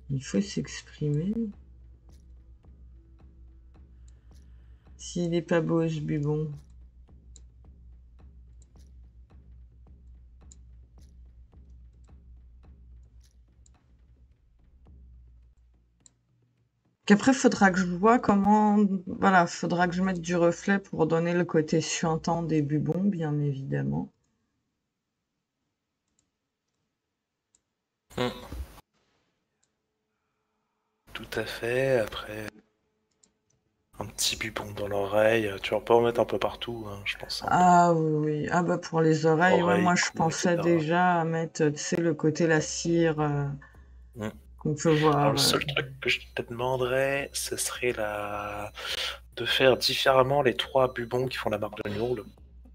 Il faut s'exprimer. S'il est pas beau, ce bubon. Qu'après, faudra que je vois comment. Voilà, faudra que je mette du reflet pour donner le côté suintant des bubons, bien évidemment.
Tout à fait. Après, un petit bubon dans l'oreille. Tu vas pas en mettre un peu partout, hein, je pense. Hein.
Ah oui, oui. Ah bah pour les oreilles, ouais,
Oreille,
moi je
cou,
pensais
etc.
déjà à mettre, tu sais, le côté la cire
Mm.
qu'on peut
Alors
voir.
le seul truc que je te demanderais, ce serait de faire différemment les trois bubons qui font la marque de Nurgle.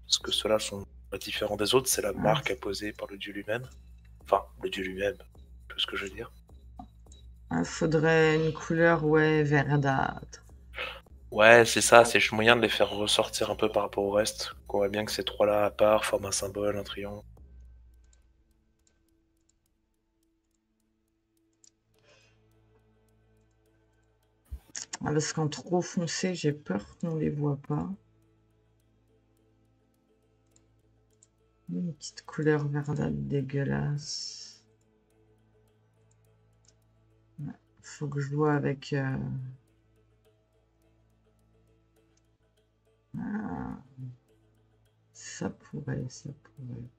Parce que ceux-là sont différents des autres, c'est la
Ah,
marque apposée par le dieu lui-même. Enfin, le dieu lui-même, tout ce que je veux dire.
faudrait une couleur, ouais, verdâtre.
Ouais, c'est ça, c'est juste moyen de les faire ressortir un peu par rapport au reste. Qu'on voit bien que ces trois-là à part forment un symbole, un triangle.
Ah, parce qu'en trop foncé, j'ai peur qu'on les voit pas. Une petite couleur verdâtre dégueulasse. Ouais, faut que je vois avec. Ah, ça pourrait, ça pourrait.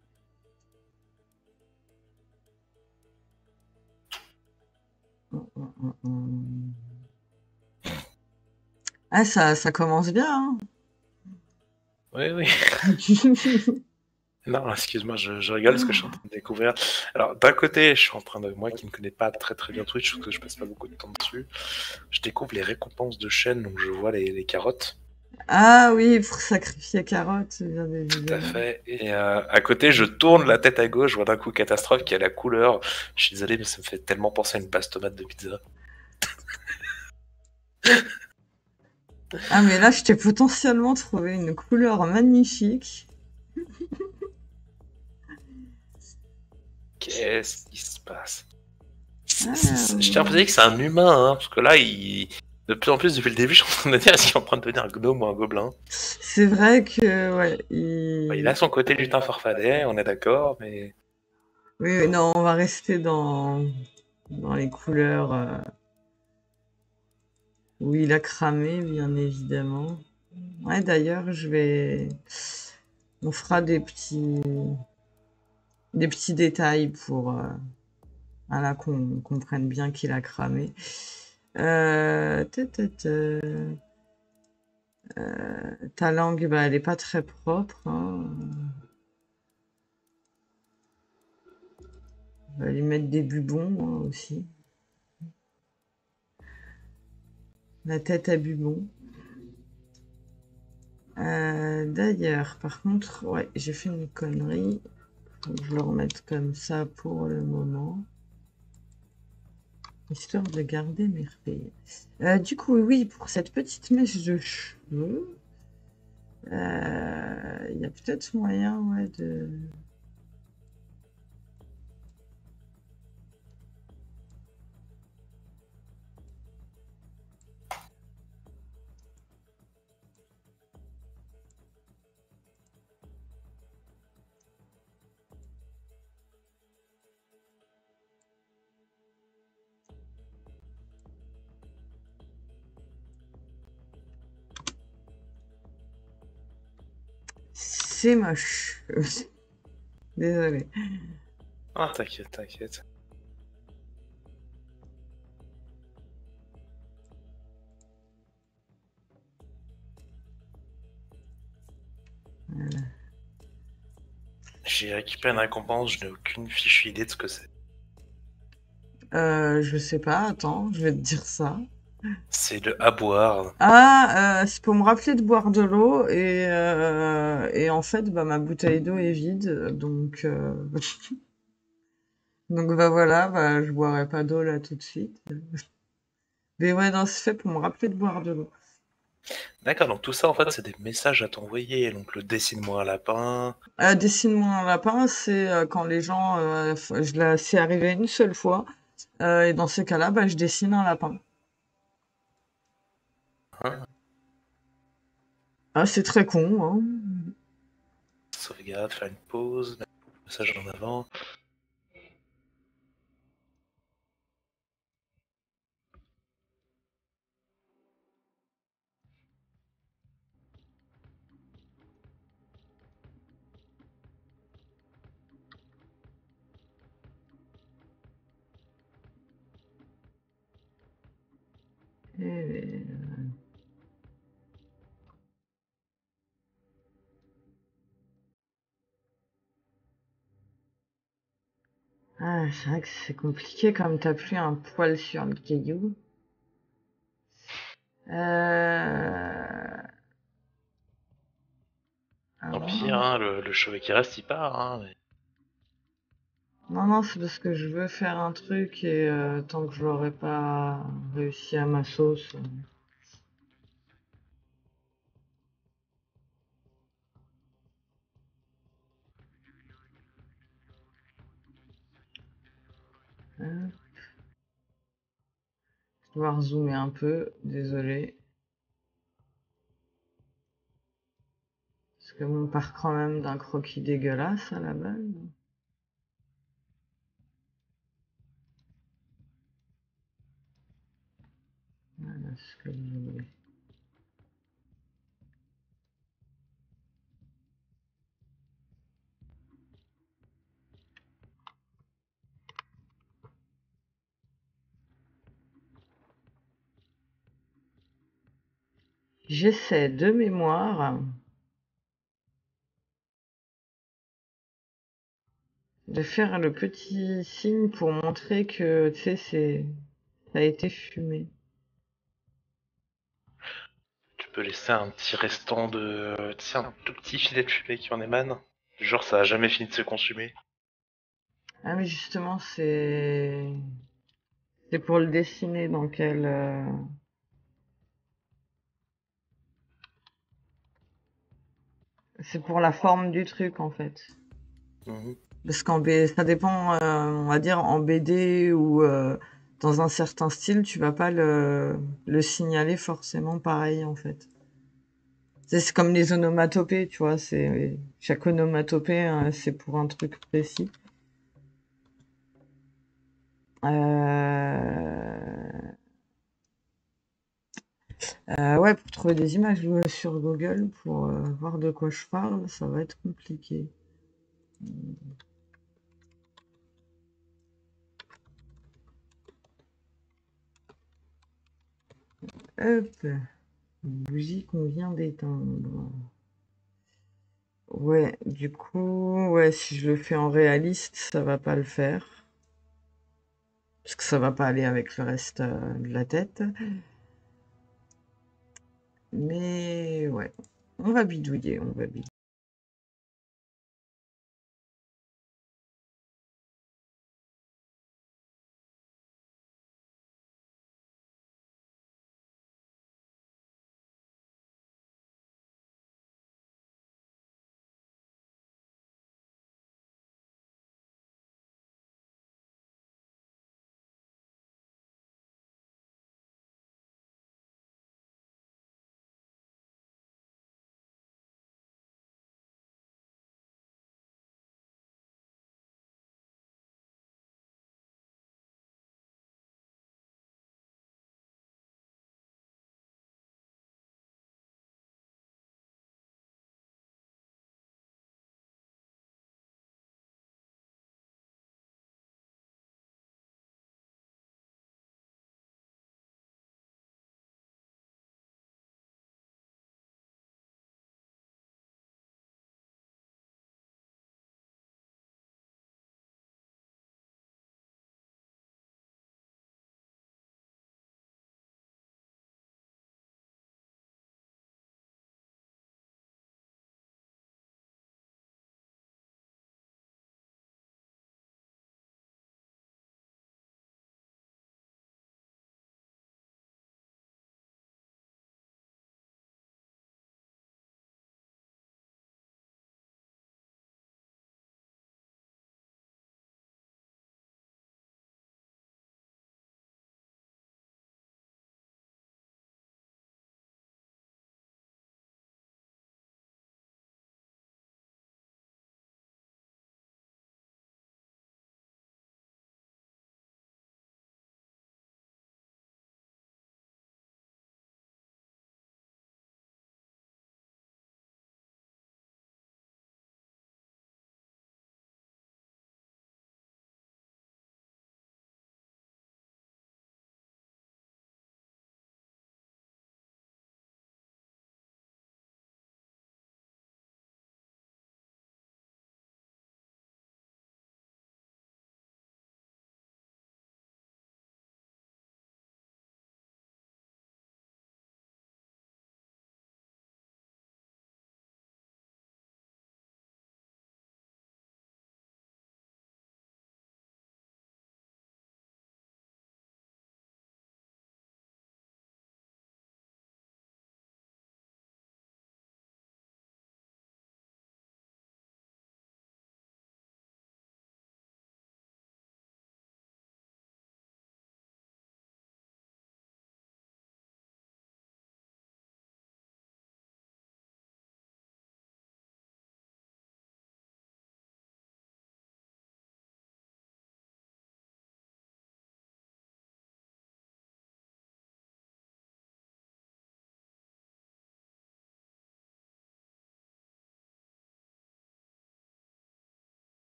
Hum, hum, hum, hum. Ah, ça commence bien,
Oui, oui.
hein.
Non, excuse-moi, je rigole parce que je suis en train de découvrir. Alors, d'un côté, je suis en train de, moi qui ne connais pas très très bien Twitch, parce que je passe pas beaucoup de temps dessus, je découvre les récompenses de chaîne, donc je vois les carottes.
Ah oui, pour sacrifier carotte, bien
Tout à
évidemment.
fait. Et à côté, je tourne la tête à gauche, je vois d'un coup Catastrophe qui a la couleur. Je suis désolé, mais ça me fait tellement penser à une base tomate de pizza.
Ah, mais là, je t'ai potentiellement trouvé une couleur magnifique.
Qu'est-ce qui se passe?
Ah,
Je tiens à préciser que c'est un humain, hein, parce que là, de plus en plus, depuis le début, je suis en train de me dire est-ce qu'il est en train de devenir un gnome ou un gobelin.
c'est vrai que, ouais,
Bah, il a son côté lutin farfadet, on est d'accord, mais
oui, oui, non, on va rester dans les couleurs où il a cramé, bien évidemment. Ouais, d'ailleurs, on fera des petits détails pour, voilà, qu'on comprenne bien qu'il a cramé. Ta, ta, ta. Ta langue, bah, elle est pas très propre, hein. On va lui mettre des bubons, hein, aussi. La tête à bubons. D'ailleurs, par contre, ouais, j'ai fait une connerie. Faut que je le remette comme ça pour le moment. Histoire de garder mes repères. Du coup, oui, pour cette petite mèche de cheveux, il y a peut-être moyen, ouais, de... C'est moche. Désolée.
ah t'inquiète, t'inquiète. J'ai récupéré une récompense, je n'ai aucune fichue idée de ce que c'est.
Je sais pas, attends, je vais te dire ça.
C'est le à boire.
Ah, c'est pour me rappeler de boire de l'eau et en fait, bah, ma bouteille d'eau est vide, donc bah voilà, bah, je boirai pas d'eau là tout de suite. Mais ouais, non, c'est fait pour me rappeler de boire de l'eau.
D'accord, donc tout ça en fait c'est des messages à t'envoyer. Donc le dessine-moi un lapin.
Dessine-moi un lapin, c'est quand les gens, c'est arrivé une seule fois, et dans ces cas-là, bah, je dessine un lapin.
Hein,
Ah, c'est très con, hein.
sauvegarde, faire une pause, mettre un message en avant.
Et- Ah, c'est vrai que c'est compliqué comme t'as plus un poil sur le caillou. Euh... Ah
Tant pis,
bon?
hein, le cheveu qui reste il part. Hein, mais...
Non, non, c'est parce que je veux faire un truc et tant que je l'aurai pas réussi à ma sauce. Hein, je vais devoir zoomer un peu, désolé. Parce que on part quand même d'un croquis dégueulasse à la base. Voilà ce que je voulais. J'essaie de mémoire de faire le petit signe pour montrer que, tu sais, ça a été fumé.
Tu peux laisser un petit restant de. Tu sais, un tout petit filet de fumée qui en émane. Genre, ça a jamais fini de se consumer.
Ah, mais justement, c'est pour le dessiner dans quel. C'est pour la forme du truc en fait.
Mhm.
Parce qu'en ça dépend, on va dire en BD ou dans un certain style, tu vas pas le signaler forcément pareil en fait. C'est comme les onomatopées, tu vois, c'est chaque onomatopée, c'est pour un truc précis. Euh, ouais, pour trouver des images sur Google pour voir de quoi je parle, ça va être compliqué. Hop, bougie qu'on vient d'éteindre. Ouais, du coup, ouais, si je le fais en réaliste, ça va pas le faire. Parce que ça va pas aller avec le reste de la tête. Mais ouais, on va bidouiller, on va bidouiller.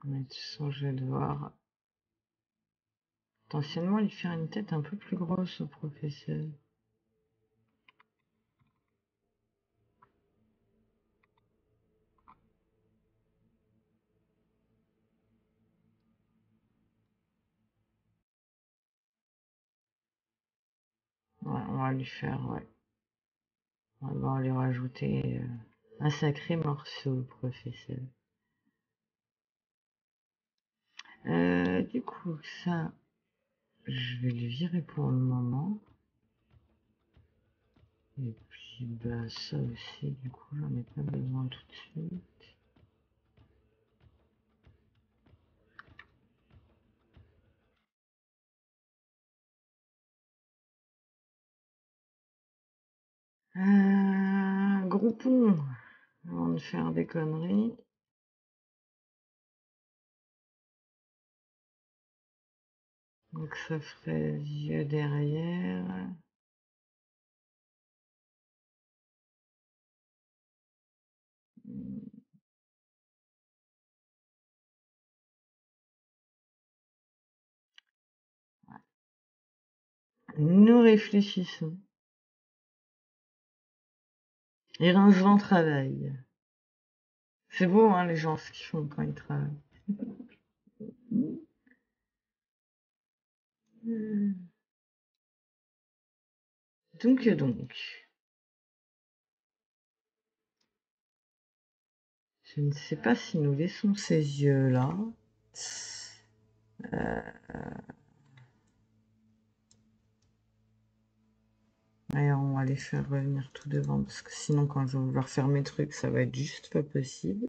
Mais de toute façon, je vais devoir potentiellement lui faire une tête un peu plus grosse au professeur. Ouais, on va lui faire, ouais. On va lui rajouter un sacré morceau, professeur. Du coup, ça, je vais le virer pour le moment. Et puis, bah, ça aussi, du coup, j'en ai pas besoin tout de suite. Groupons, avant de faire des conneries. Donc, ça ferait yeux derrière. Nous réfléchissons. Et Rincevent travaille. C'est beau, hein, les gens, ce qu'ils font quand ils travaillent. Donc, je ne sais pas si nous laissons ces yeux-là. Et on va les faire revenir tout devant, parce que sinon, quand je vais vouloir faire mes trucs, ça va être juste pas possible.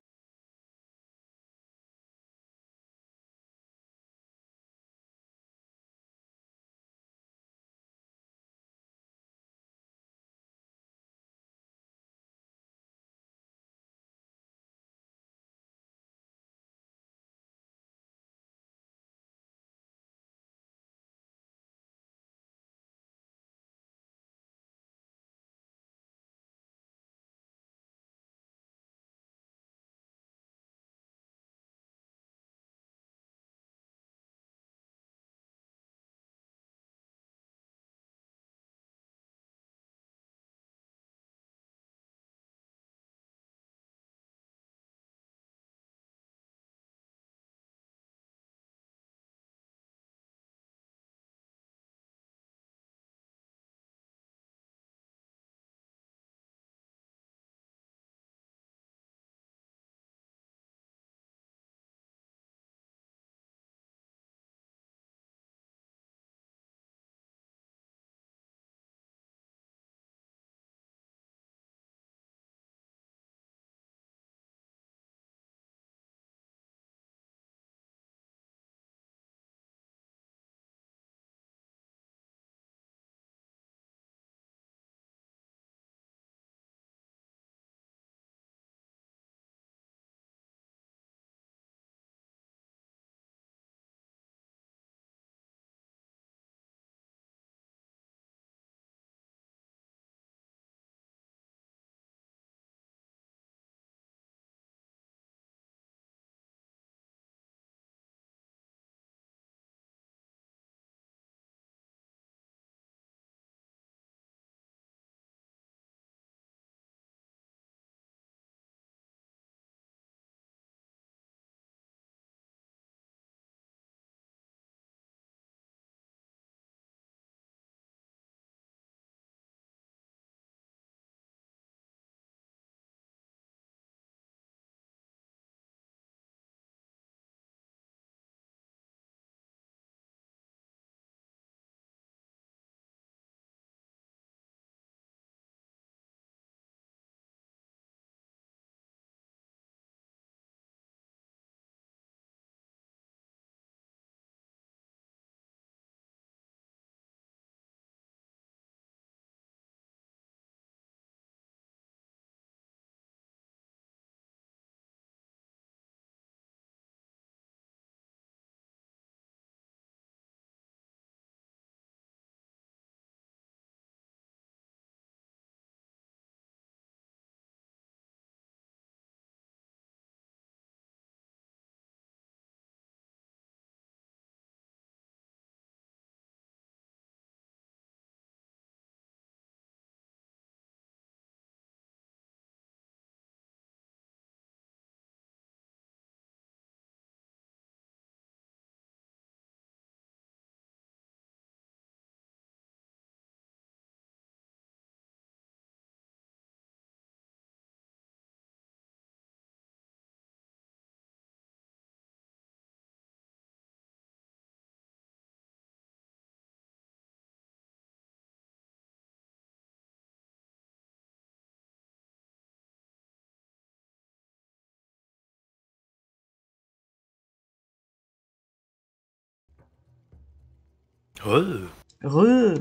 Ouais.
Re.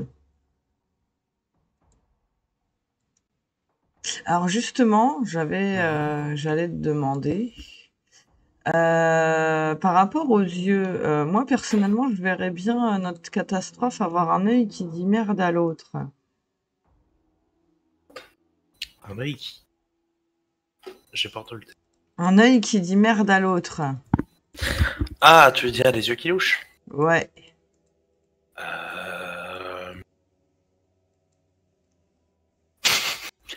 Alors justement, j'allais te demander, par rapport aux yeux, moi personnellement, je verrais bien notre catastrophe avoir un œil qui dit merde à l'autre.
Un œil. J'ai pas entendu.
Un œil qui dit merde à l'autre.
Ah, tu veux dire les yeux qui louchent.
Ouais.
Euh...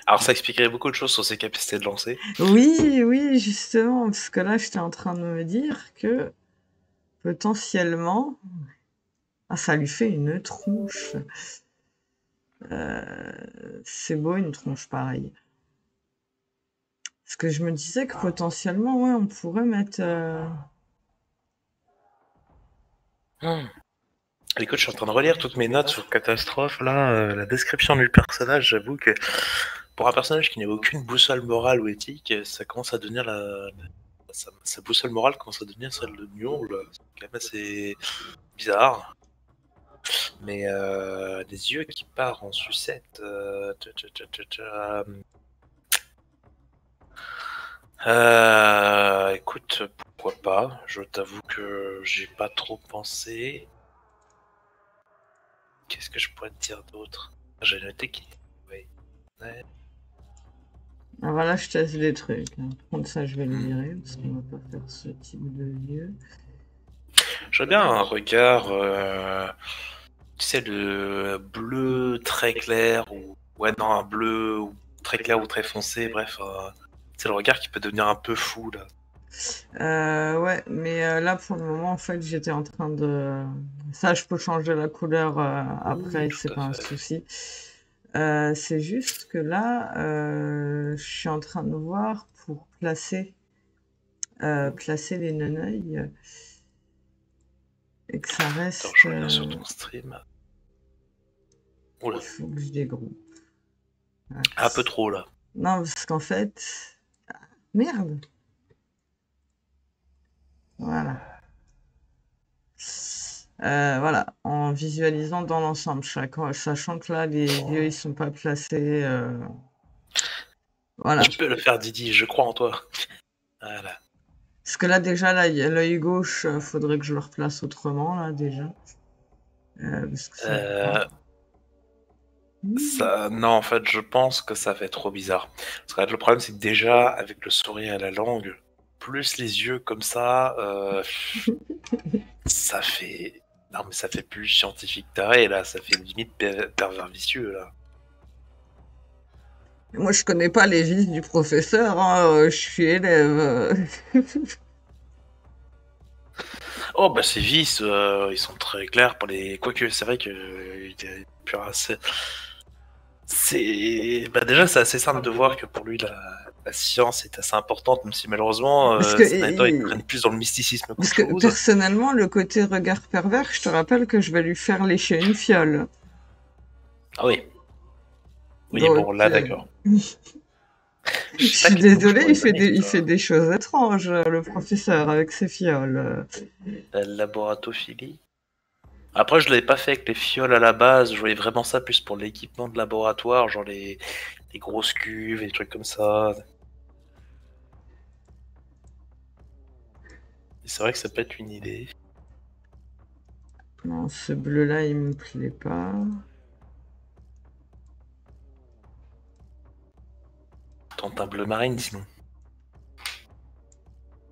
Alors ça expliquerait beaucoup de choses sur ses capacités de lancer.
Oui, oui, justement, parce que là, j'étais en train de me dire que potentiellement, ah, ça lui fait une tronche. C'est beau une tronche pareille. Parce que je me disais que potentiellement, ouais, on pourrait mettre.
Écoute, je suis en train de relire toutes mes notes sur Catastrophe, là, la description du personnage, j'avoue que pour un personnage qui n'a aucune boussole morale ou éthique, ça commence à devenir sa boussole morale commence à devenir celle de Nurgle. C'est quand même assez bizarre. Mais les yeux qui partent en sucette. Écoute, pourquoi pas. Je t'avoue que j'ai pas trop pensé. Qu'est-ce que je pourrais te dire d'autre? J'ai noté qu'il. Oui. Ouais.
Ah, voilà, je teste des trucs. Hein. Par contre, ça, je vais le virer parce qu'on va pas faire ce type de yeux.
J'aurais bien un regard, tu sais, le bleu très clair ou ouais non un bleu très clair ou très foncé, bref, c'est le regard qui peut devenir un peu fou là.
Ouais, mais là, pour le moment, en fait, j'étais en train de. Ça, je peux changer la couleur
Oui,
après, c'est
tout à
pas un
fait.
souci. C'est juste que là, je suis en train de voir pour placer les neneuils et que ça
Attends,
reste.
je reviens sur ton stream. Oula,
Il faut que je dégroupe.
un peu trop là.
Non, parce qu'en fait. Merde! Voilà. Voilà, en visualisant dans l'ensemble, sachant que là, les yeux, ils sont pas placés. Voilà.
Tu peux le faire, Didi, je crois en toi. Voilà.
Parce que là, déjà, là, l'œil gauche, faudrait que je le replace autrement, là, déjà. Parce que ça va
Euh,
pas. Mmh.
non, en fait, je pense que ça fait trop bizarre. Parce que là, le problème, c'est que déjà, avec le sourire à la langue, plus les yeux comme ça fait. Non, mais ça fait plus scientifique taré, là. Ça fait limite pervers vicieux, là.
Moi, je connais pas les vices du professeur, hein, je suis élève.
Oh, bah, ces vis, ils sont très clairs pour les. Quoique, c'est vrai que. Bah, déjà, c'est assez simple de voir que pour lui, la science est assez importante, même si malheureusement,
Parce que,
ces derniers temps, il traîne plus dans le mysticisme
parce
qu'autre
que
chose.
personnellement, le côté regard pervers, je te rappelle que je vais lui faire lécher une fiole.
Ah oui. Oui,
Donc,
bon, là, d'accord.
je
Je sais pas
suis
quelle bouche
désolée,
pourrait être manique,
il
ça.
fait des choses étranges, le professeur, avec ses fioles.
La laboratophilie. Après, je l'avais pas fait avec les fioles à la base. Je voyais vraiment ça plus pour l'équipement de laboratoire, genre les grosses cuves et des trucs comme ça. Et c'est vrai que ça peut être une idée.
Non, ce bleu-là, il me plaît pas.
Tente un bleu marine, sinon.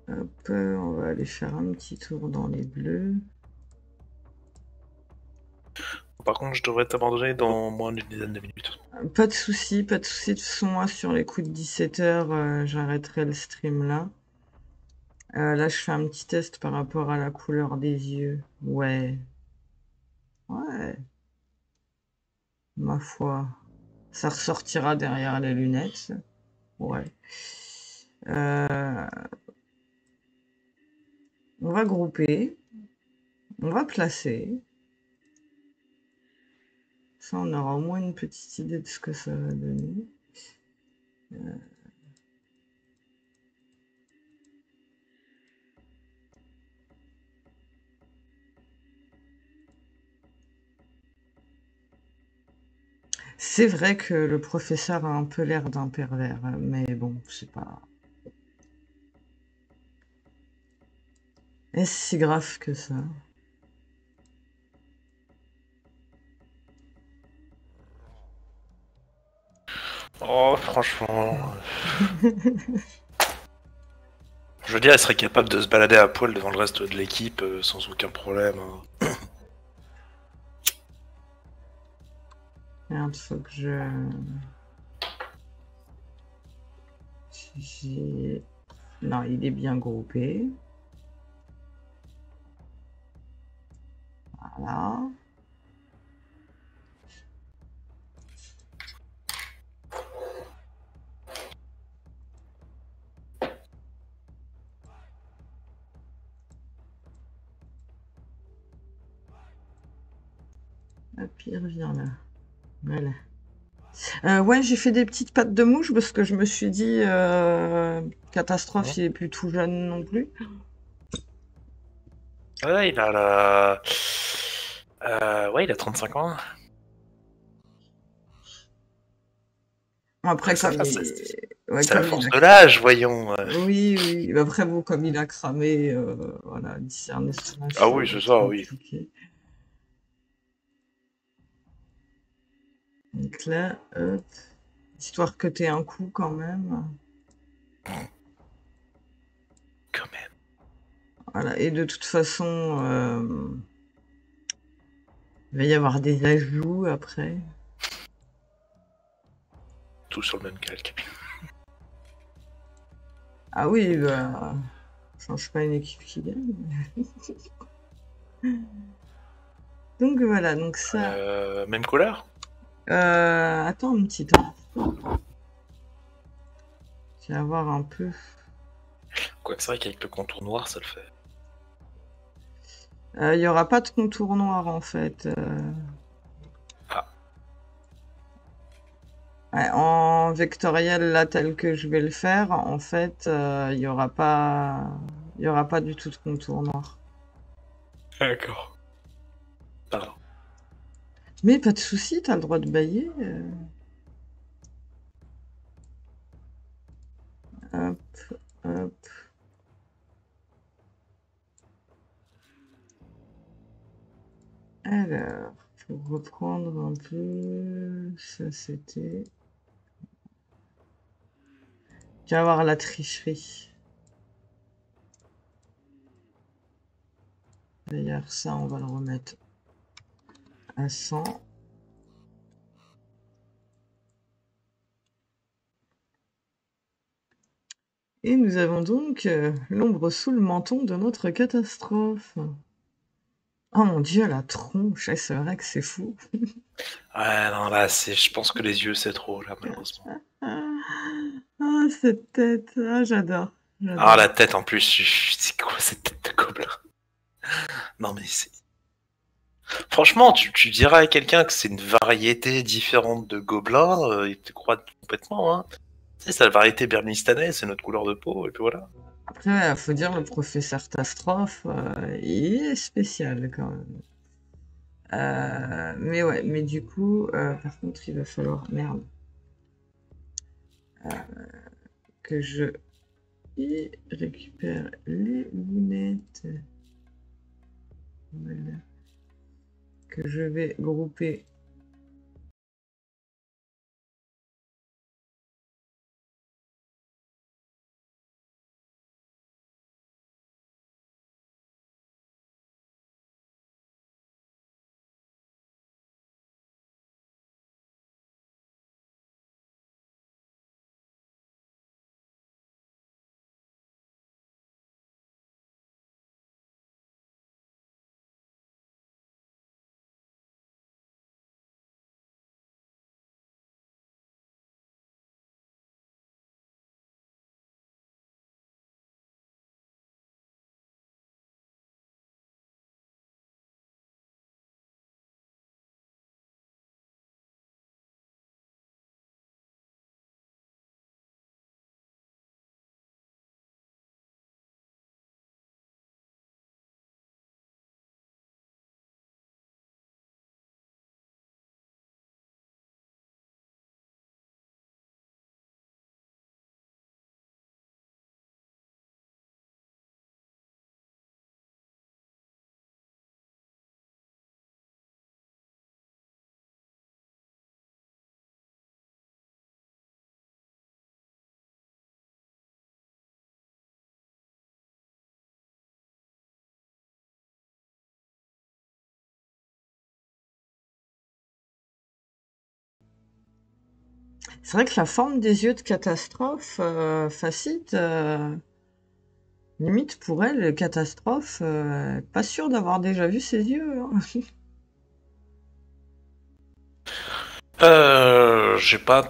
Hop, on va aller faire un petit tour dans les bleus.
Par contre, je devrais t'abandonner dans moins d'une dizaine de minutes.
Pas de souci, pas de souci. De toute façon, moi, sur les coups de 17h, j'arrêterai le stream là. Là, je fais un petit test par rapport à la couleur des yeux. Ouais, ouais, ma foi. Ça ressortira derrière les lunettes. Ouais. Euh, on va grouper. On va placer. Ça, on aura au moins une petite idée de ce que ça va donner. C'est vrai que le professeur a un peu l'air d'un pervers, mais bon, c'est pas. Est-ce si grave que ça?
Oh, franchement. Je veux dire, elle serait capable de se balader à poil devant le reste de l'équipe sans aucun problème. Hein.
Merde, faut que je. Non, il est bien groupé. Voilà. Hop, il revient là. Voilà. Ouais, j'ai fait des petites pattes de mouche parce que je me suis dit, Catastrophe, il est plus tout jeune non plus.
Ouais, ouais, il a 35 ans.
Après,
Ça
comme
va,
ouais,
c'est la
comme il
force
a.
de l'âge, voyons.
Oui, oui. Mais après, vous, comme il a cramé, voilà, discerner son âge,
Ah
ça va
oui, c'est
être
ça, oui.
compliqué. Donc là, hop, histoire que t'aies un coup quand même.
Quand même.
Voilà. Et de toute façon, il va y avoir des ajouts après.
Tout sur le même calque.
Ah oui, bah, change pas une équipe qui gagne. Donc voilà, donc ça.
Même couleur.
Attends un petit instant. Tu vas voir un peu.
Quoi que c'est vrai qu'avec le contour noir, ça le fait.
Il y aura pas de contour noir en fait.
Ah,
Ouais, en vectoriel là tel que je vais le faire, en fait, il y aura pas du tout de contour noir.
d'accord. Pardon.
Mais pas de souci, t'as le droit de bailler. Hop, hop. Alors, pour reprendre un peu, ça c'était. Tu vas voir la tricherie. D'ailleurs, ça, on va le remettre à 100. Et nous avons donc l'ombre sous le menton de notre catastrophe. Oh mon dieu, la tronche, c'est vrai que c'est fou.
Ouais, non, là, je pense que les yeux, c'est trop, là, malheureusement.
Ah, cette tête, ah, j'adore,
Ah,
j'adore.
la tête, en plus, c'est quoi cette tête de gobelin? Non, mais c'est. Franchement, tu dirais à quelqu'un que c'est une variété différente de gobelin, il te croit complètement, hein. Tu sais, c'est la variété bernistanais, c'est notre couleur de peau, et puis voilà.
Après, faut dire, le professeur Tastrophe, il est spécial quand même. Mais ouais, mais du coup, par contre, il va falloir, merde, que je récupère les lunettes. Voilà. Que je vais grouper C'est vrai que la forme des yeux de catastrophe, Facite, limite pour elle, catastrophe, pas sûre d'avoir déjà vu ses yeux, hein.
J'ai pas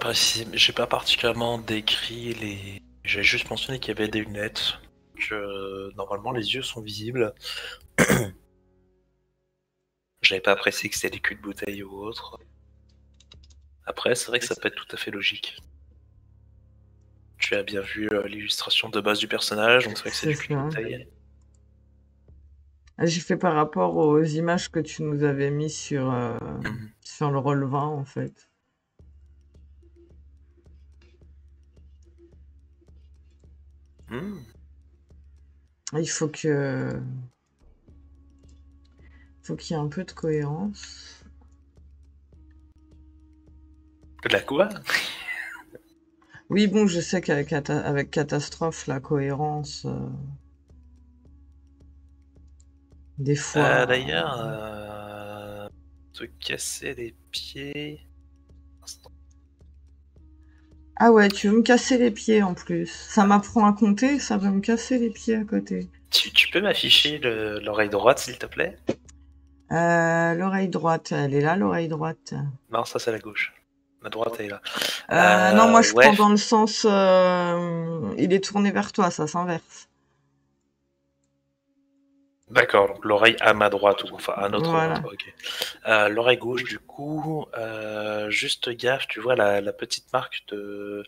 particulièrement décrit les. J'ai juste mentionné qu'il y avait des lunettes, que normalement les yeux sont visibles. J'avais pas apprécié que c'était des culs de bouteille ou autre. Après, c'est vrai que ça peut être tout à fait logique. Tu as bien vu l'illustration de base du personnage, donc c'est vrai que c'est
C'est
du cul de
ça.
bouteille.
Ah, j'ai fait par rapport aux images que tu nous avais mis sur,
Mhm.
sur le relevant, en fait.
Hmm.
Il faut qu'il y ait un peu de cohérence.
De la quoi?
Oui, bon, je sais qu'avec avec catastrophe, la cohérence, des fois.
D'ailleurs, te casser les pieds.
Ah ouais, tu veux me casser les pieds en plus. Ça m'apprend à compter, ça va me casser les pieds à côté.
Tu peux m'afficher l'oreille droite, s'il te plaît?
L'oreille droite, elle est là, l'oreille droite.
Non, ça c'est la gauche. La droite, elle est là.
Non, moi je
Ouais,
prends dans le sens, il est tourné vers toi, ça s'inverse.
d'accord, donc l'oreille à ma droite, ou enfin à notre
Voilà.
droite, ok. L'oreille gauche, du coup, juste gaffe, tu vois la petite marque de.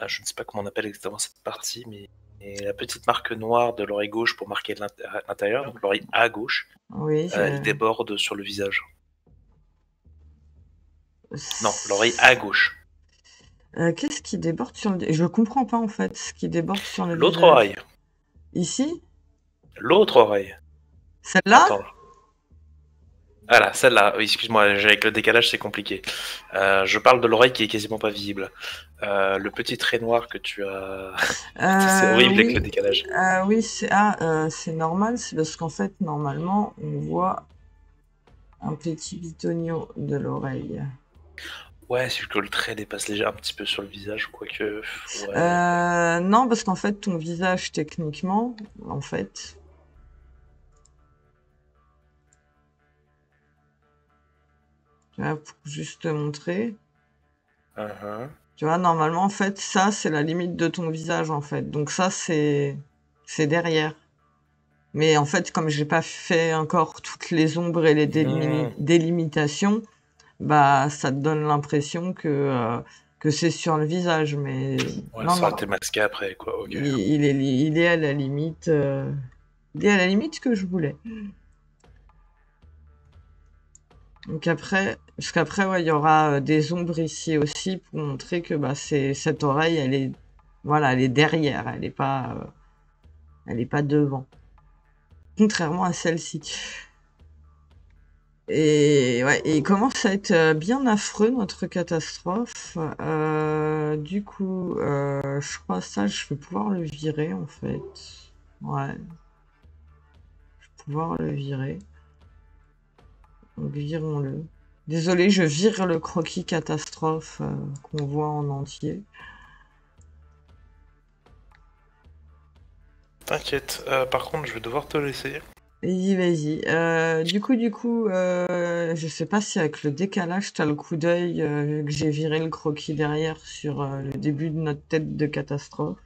Je ne sais pas comment on appelle exactement cette partie, mais la petite marque noire de l'oreille gauche pour marquer l'intérieur, donc l'oreille à gauche,
Oui,
elle déborde sur le visage. Non, l'oreille à gauche.
Qu'est-ce qui déborde sur le... Je comprends pas en fait ce qui déborde sur le
L'autre
visage.
oreille.
Ici?
L'autre oreille.
Celle-là?
Attends. Voilà, celle-là. Oui, excuse-moi, avec le décalage, c'est compliqué. Je parle de l'oreille qui est quasiment pas visible. Le petit trait noir que tu as. C'est horrible avec le
Oui,
décalage.
oui, c'est normal, c'est parce qu'en fait, normalement, on voit un petit bitonio de l'oreille.
Ouais, c'est que le trait dépasse déjà un petit peu sur le visage, quoique. Ouais.
Non, parce qu'en fait, ton visage, techniquement, en fait, tu vois, pour juste te montrer,
Uh-huh.
tu vois, normalement, en fait, ça, c'est la limite de ton visage, en fait. Donc ça, c'est derrière. Mais en fait, comme j'ai pas fait encore toutes les ombres et les délimitations, bah, ça te donne l'impression que c'est sur le visage. Mais
Ouais,
non,
ça
non,
aurait été masqué après, quoi. Ok.
il est à la limite, il est à la limite que je voulais. Donc après, parce qu'après, ouais, il y aura des ombres ici aussi pour montrer que bah, cette oreille, elle est, voilà, elle est derrière, elle est pas devant. Contrairement à celle-ci. Et ouais, et il commence à être bien affreux notre catastrophe. Du coup, je crois ça, je vais pouvoir le virer en fait. Ouais, je vais pouvoir le virer. Donc virons-le. Désolé, je vire le croquis catastrophe qu'on voit en entier.
T'inquiète. Par contre, je vais devoir te laisser.
Vas-y, vas-y. Du coup, je sais pas si avec le décalage, t'as le coup d'œil, vu que j'ai viré le croquis derrière sur le début de notre tête de catastrophe.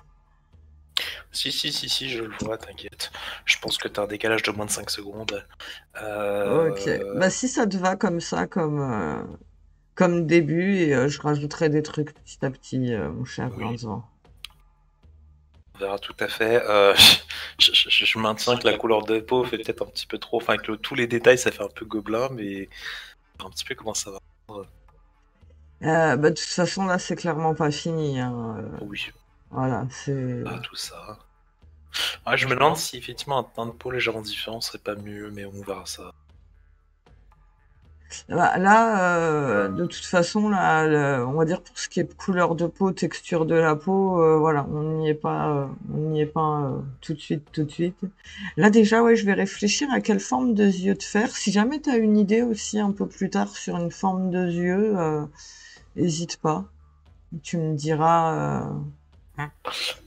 Si, je le vois, t'inquiète. Je pense que t'as un décalage de moins de 5 secondes.
Ok. Bah si ça te va comme ça, comme début, et je rajouterai des trucs petit à petit, mon cher
Oui,
Vincent.
on verra tout à fait. Je maintiens que la couleur de peau fait peut-être un petit peu trop. Enfin, que tous les détails, ça fait un peu gobelin, mais un petit peu comment ça va.
Bah de toute façon là c'est clairement pas fini, hein.
Oui,
Voilà, c'est...
tout ça. Ouais, je me demande si effectivement un teint de peau légèrement différent serait pas mieux, mais on verra ça.
Bah, là, de toute façon, là, on va dire pour ce qui est couleur de peau, texture de la peau, voilà, on n'y est pas tout de suite, tout de suite. Là déjà, ouais, je vais réfléchir à quelle forme de yeux de faire. Si jamais tu as une idée aussi un peu plus tard sur une forme de yeux, hésite pas. Tu me diras.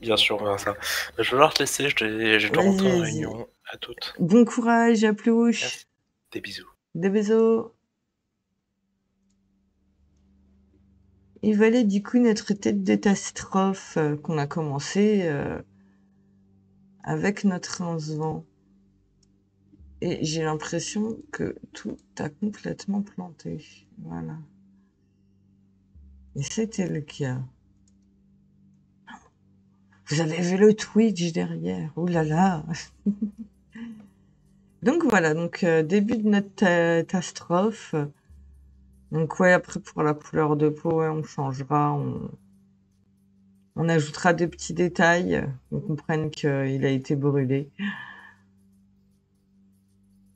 Bien sûr, on verra ça. Je vais devoir te laisser, je dois
Vas-y,
rentrer en
vas-y.
réunion. À toutes.
Bon courage, à plus.
Yes. Des bisous.
Des bisous. Et voilà du coup notre tête de catastrophe qu'on a commencé avec notre lancement. Et j'ai l'impression que tout a complètement planté. Voilà. Et c'était le cas. Vous avez vu le Twitch derrière. Ouh là là. Donc voilà, donc début de notre catastrophe. Donc ouais, après pour la couleur de peau, ouais, on changera, on ajoutera des petits détails, qu'on comprenne qu'il a été brûlé,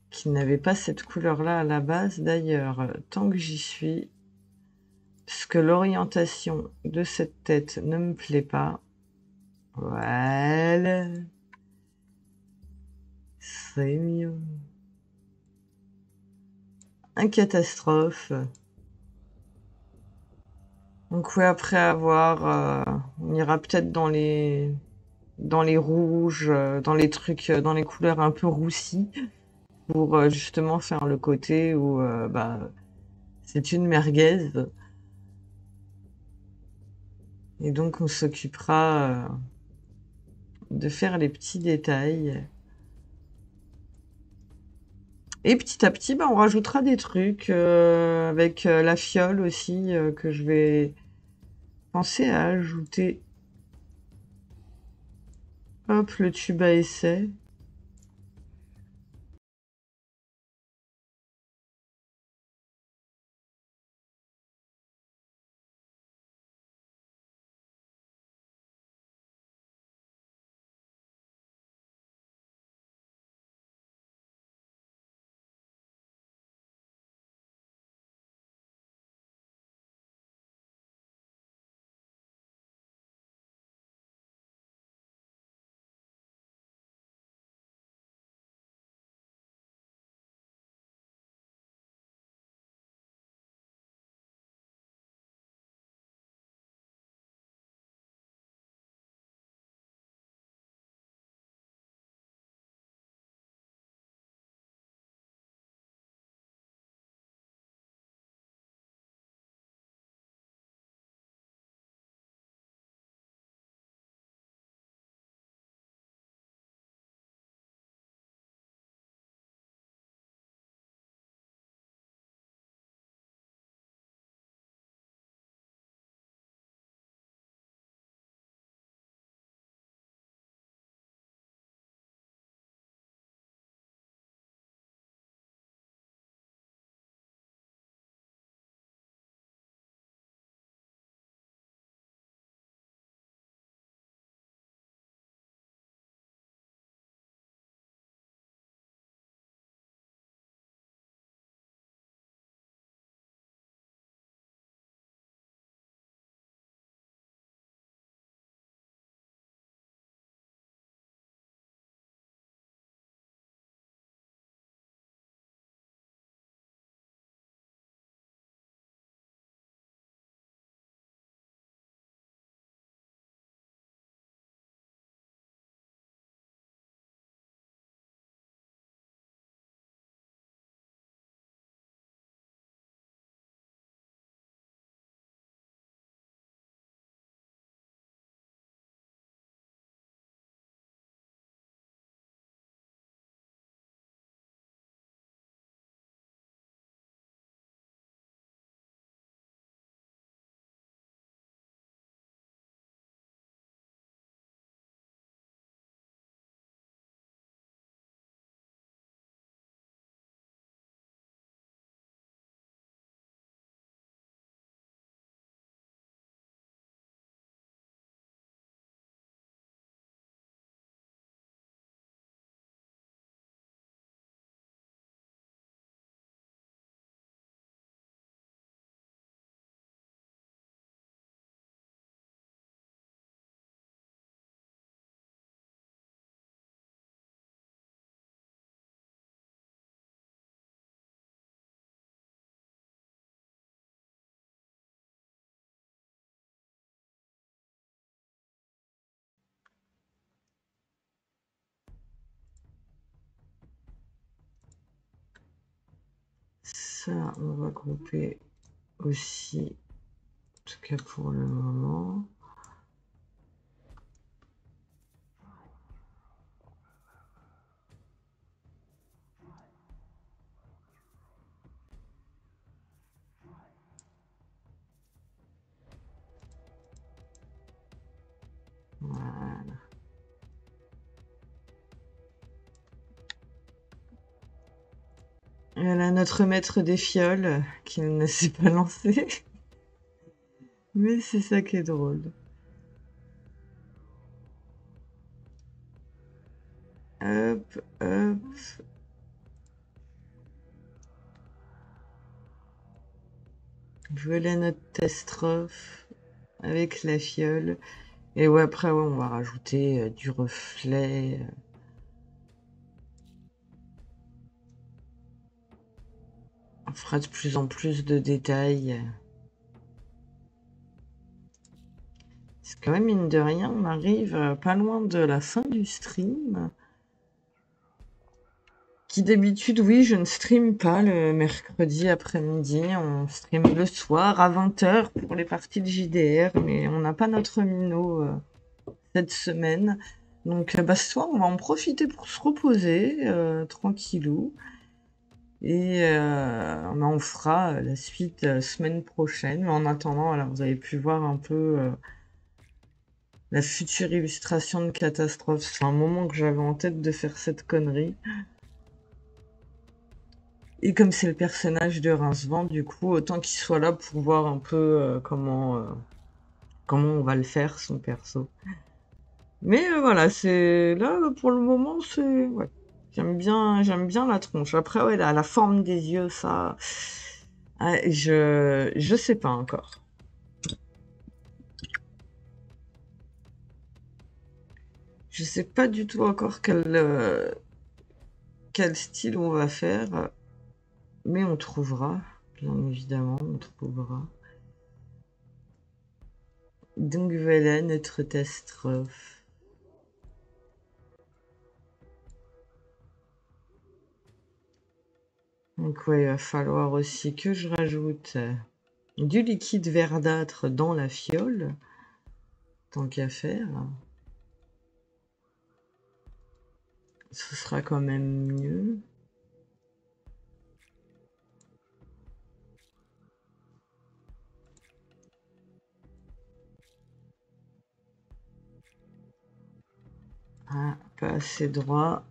qu'il n'avait pas cette couleur-là à la base. D'ailleurs, tant que j'y suis, parce que l'orientation de cette tête ne me plaît pas. Voilà. C'est mieux. Un catastrophe. Donc ouais, après avoir, on ira peut-être dans les rouges, dans les trucs, dans les couleurs un peu roussies, pour justement faire le côté où bah, c'est une merguez. Et donc on s'occupera de faire les petits détails. Et petit à petit, bah, on rajoutera des trucs avec la fiole aussi que je vais penser à ajouter. Hop, le tube à essai. Ça, on va grouper aussi, en tout cas pour le moment. Voilà. Et voilà notre maître des fioles qui ne s'est pas lancé. Mais c'est ça qui est drôle. Hop, hop. Voilà notre testrophe avec la fiole. Et ouais, après, ouais, on va rajouter du reflet. On fera de plus en plus de détails. C'est quand même, mine de rien, on arrive pas loin de la fin du stream. Qui d'habitude, oui, je ne stream pas le mercredi après-midi. On stream le soir à 20h pour les parties de JDR. Mais on n'a pas notre minot cette semaine. Donc, bah, ce soir, on va en profiter pour se reposer tranquillou. Et on fera la suite semaine prochaine. Mais en attendant, voilà, vous avez pu voir un peu la future illustration de Catastrophe. C'est un moment que j'avais en tête de faire cette connerie. Et comme c'est le personnage de Rincevent, du coup, autant qu'il soit là pour voir un peu comment on va le faire, son perso. Mais voilà, c'est là pour le moment, c'est ouais. J'aime bien la tronche. Après, ouais, la forme des yeux, ça, je sais pas encore. Je sais pas du tout encore quel style on va faire, mais on trouvera, bien évidemment, on trouvera. Donc voilà notre catastrophe. Donc ouais, il va falloir aussi que je rajoute du liquide verdâtre dans la fiole, tant qu'à faire. Ce sera quand même mieux. Ah, pas assez droit.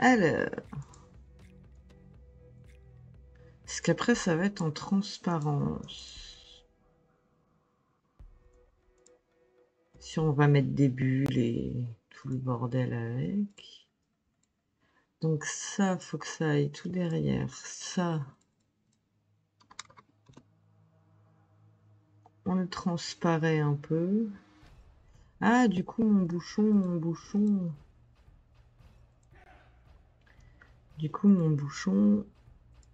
Alors, parce qu'après ça va être en transparence. Si on va mettre des bulles et tout le bordel avec. Donc ça, faut que ça aille tout derrière. Ça, on le transparaît un peu. Ah, du coup, mon bouchon. Du coup, mon bouchon,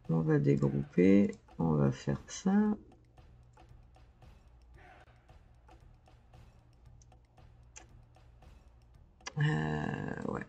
on va dégrouper. On va faire ça. Ouais.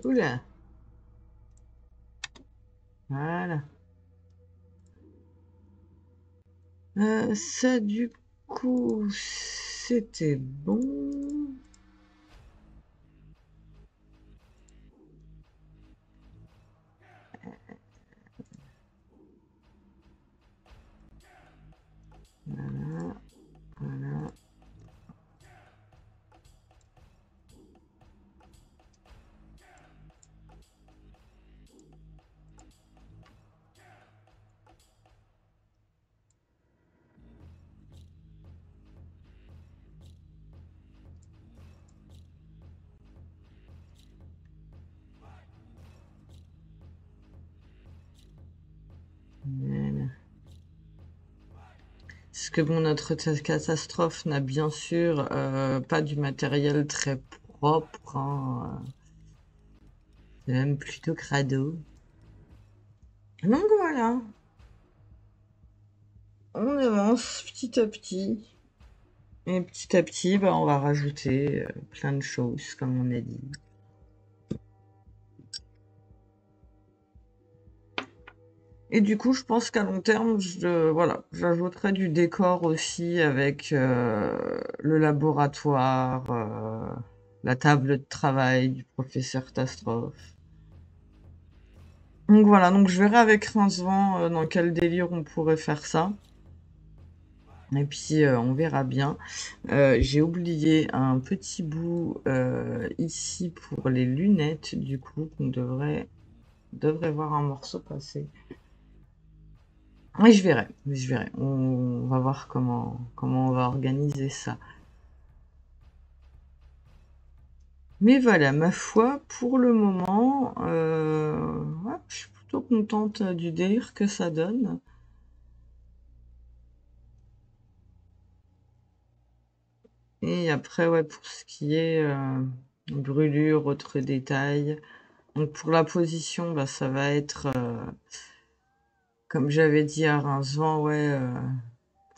Oula. Voilà. Ça, du coup, c'était bon. Parce que bon, notre catastrophe n'a bien sûr pas du matériel très propre, hein. C'est même plutôt crado. Donc voilà. On avance petit à petit. Et petit à petit, bah, on va rajouter plein de choses, comme on a dit. Et du coup, je pense qu'à long terme, voilà, j'ajouterai du décor aussi avec le laboratoire, la table de travail du professeur Tastroff. Donc voilà, donc je verrai avec Rincevent dans quel délire on pourrait faire ça. Et puis on verra bien. J'ai oublié un petit bout ici pour les lunettes, du coup, qu'on devrait voir un morceau passer. Oui, je verrai. On va voir comment on va organiser ça. Mais voilà, ma foi, pour le moment, ouais, je suis plutôt contente du délire que ça donne. Et après, ouais, pour ce qui est brûlure, autres détails. Donc pour la position, bah, ça va être, comme j'avais dit à Rincevent, ouais,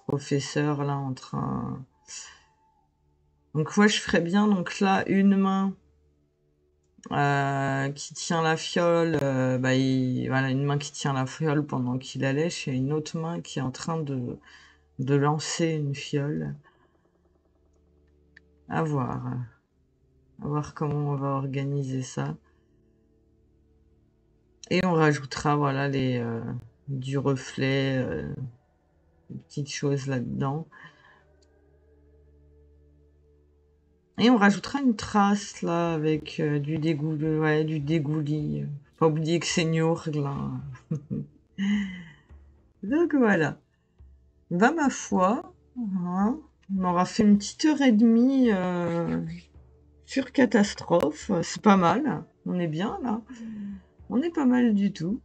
professeur là en train. Donc ouais, je ferais bien. Donc là, une main qui tient la fiole, bah, voilà, une main qui tient la fiole pendant qu'il allèche et une autre main qui est en train de lancer une fiole. À voir comment on va organiser ça. Et on rajoutera, voilà, du reflet, des petites choses là-dedans. Et on rajoutera une trace là avec du dégoût, ouais, du dégouli. Faut pas oublier que c'est Niurgl, hein. Donc voilà. Va ma foi, hein, on aura fait une petite heure et demie sur catastrophe. C'est pas mal. On est bien là. On est pas mal du tout.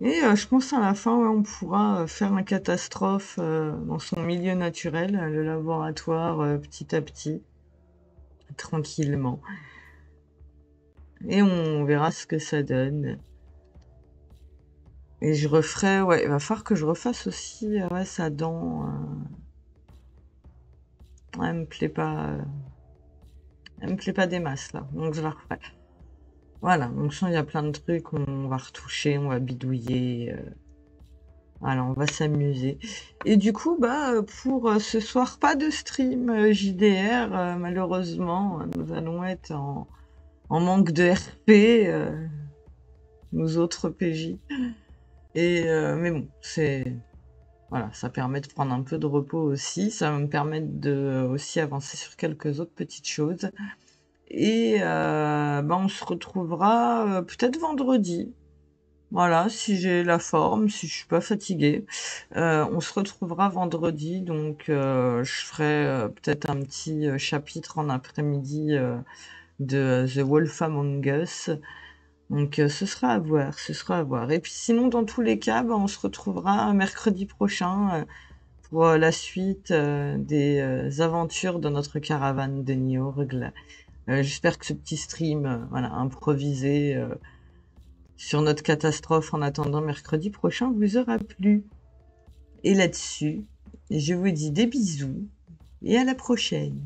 Et je pense à la fin, ouais, on pourra faire un catastrophe dans son milieu naturel, le laboratoire, petit à petit, tranquillement. Et on verra ce que ça donne. Et je referai, ouais, il va falloir que je refasse aussi ouais, sa dent. Elle me plaît pas. Elle me plaît pas des masses là, donc je la referai. Voilà, donc il y a plein de trucs, on va retoucher, on va bidouiller. Voilà, on va s'amuser. Et du coup, bah, pour ce soir, pas de stream JDR, malheureusement. Nous allons être en manque de RP, nous autres PJ. Et, mais bon, voilà, ça permet de prendre un peu de repos aussi. Ça va me permettre de aussi avancer sur quelques autres petites choses. Et bah, on se retrouvera peut-être vendredi. Voilà, si j'ai la forme, si je suis pas fatiguée. On se retrouvera vendredi, donc je ferai peut-être un petit chapitre en après-midi de The Wolf Among Us. Donc ce sera à voir, ce sera à voir. Et puis sinon, dans tous les cas, bah, on se retrouvera mercredi prochain pour la suite des aventures de notre caravane de Niorgl. J'espère que ce petit stream, voilà, improvisé sur notre catastrophe en attendant mercredi prochain vous aura plu. Et là-dessus, je vous dis des bisous et à la prochaine.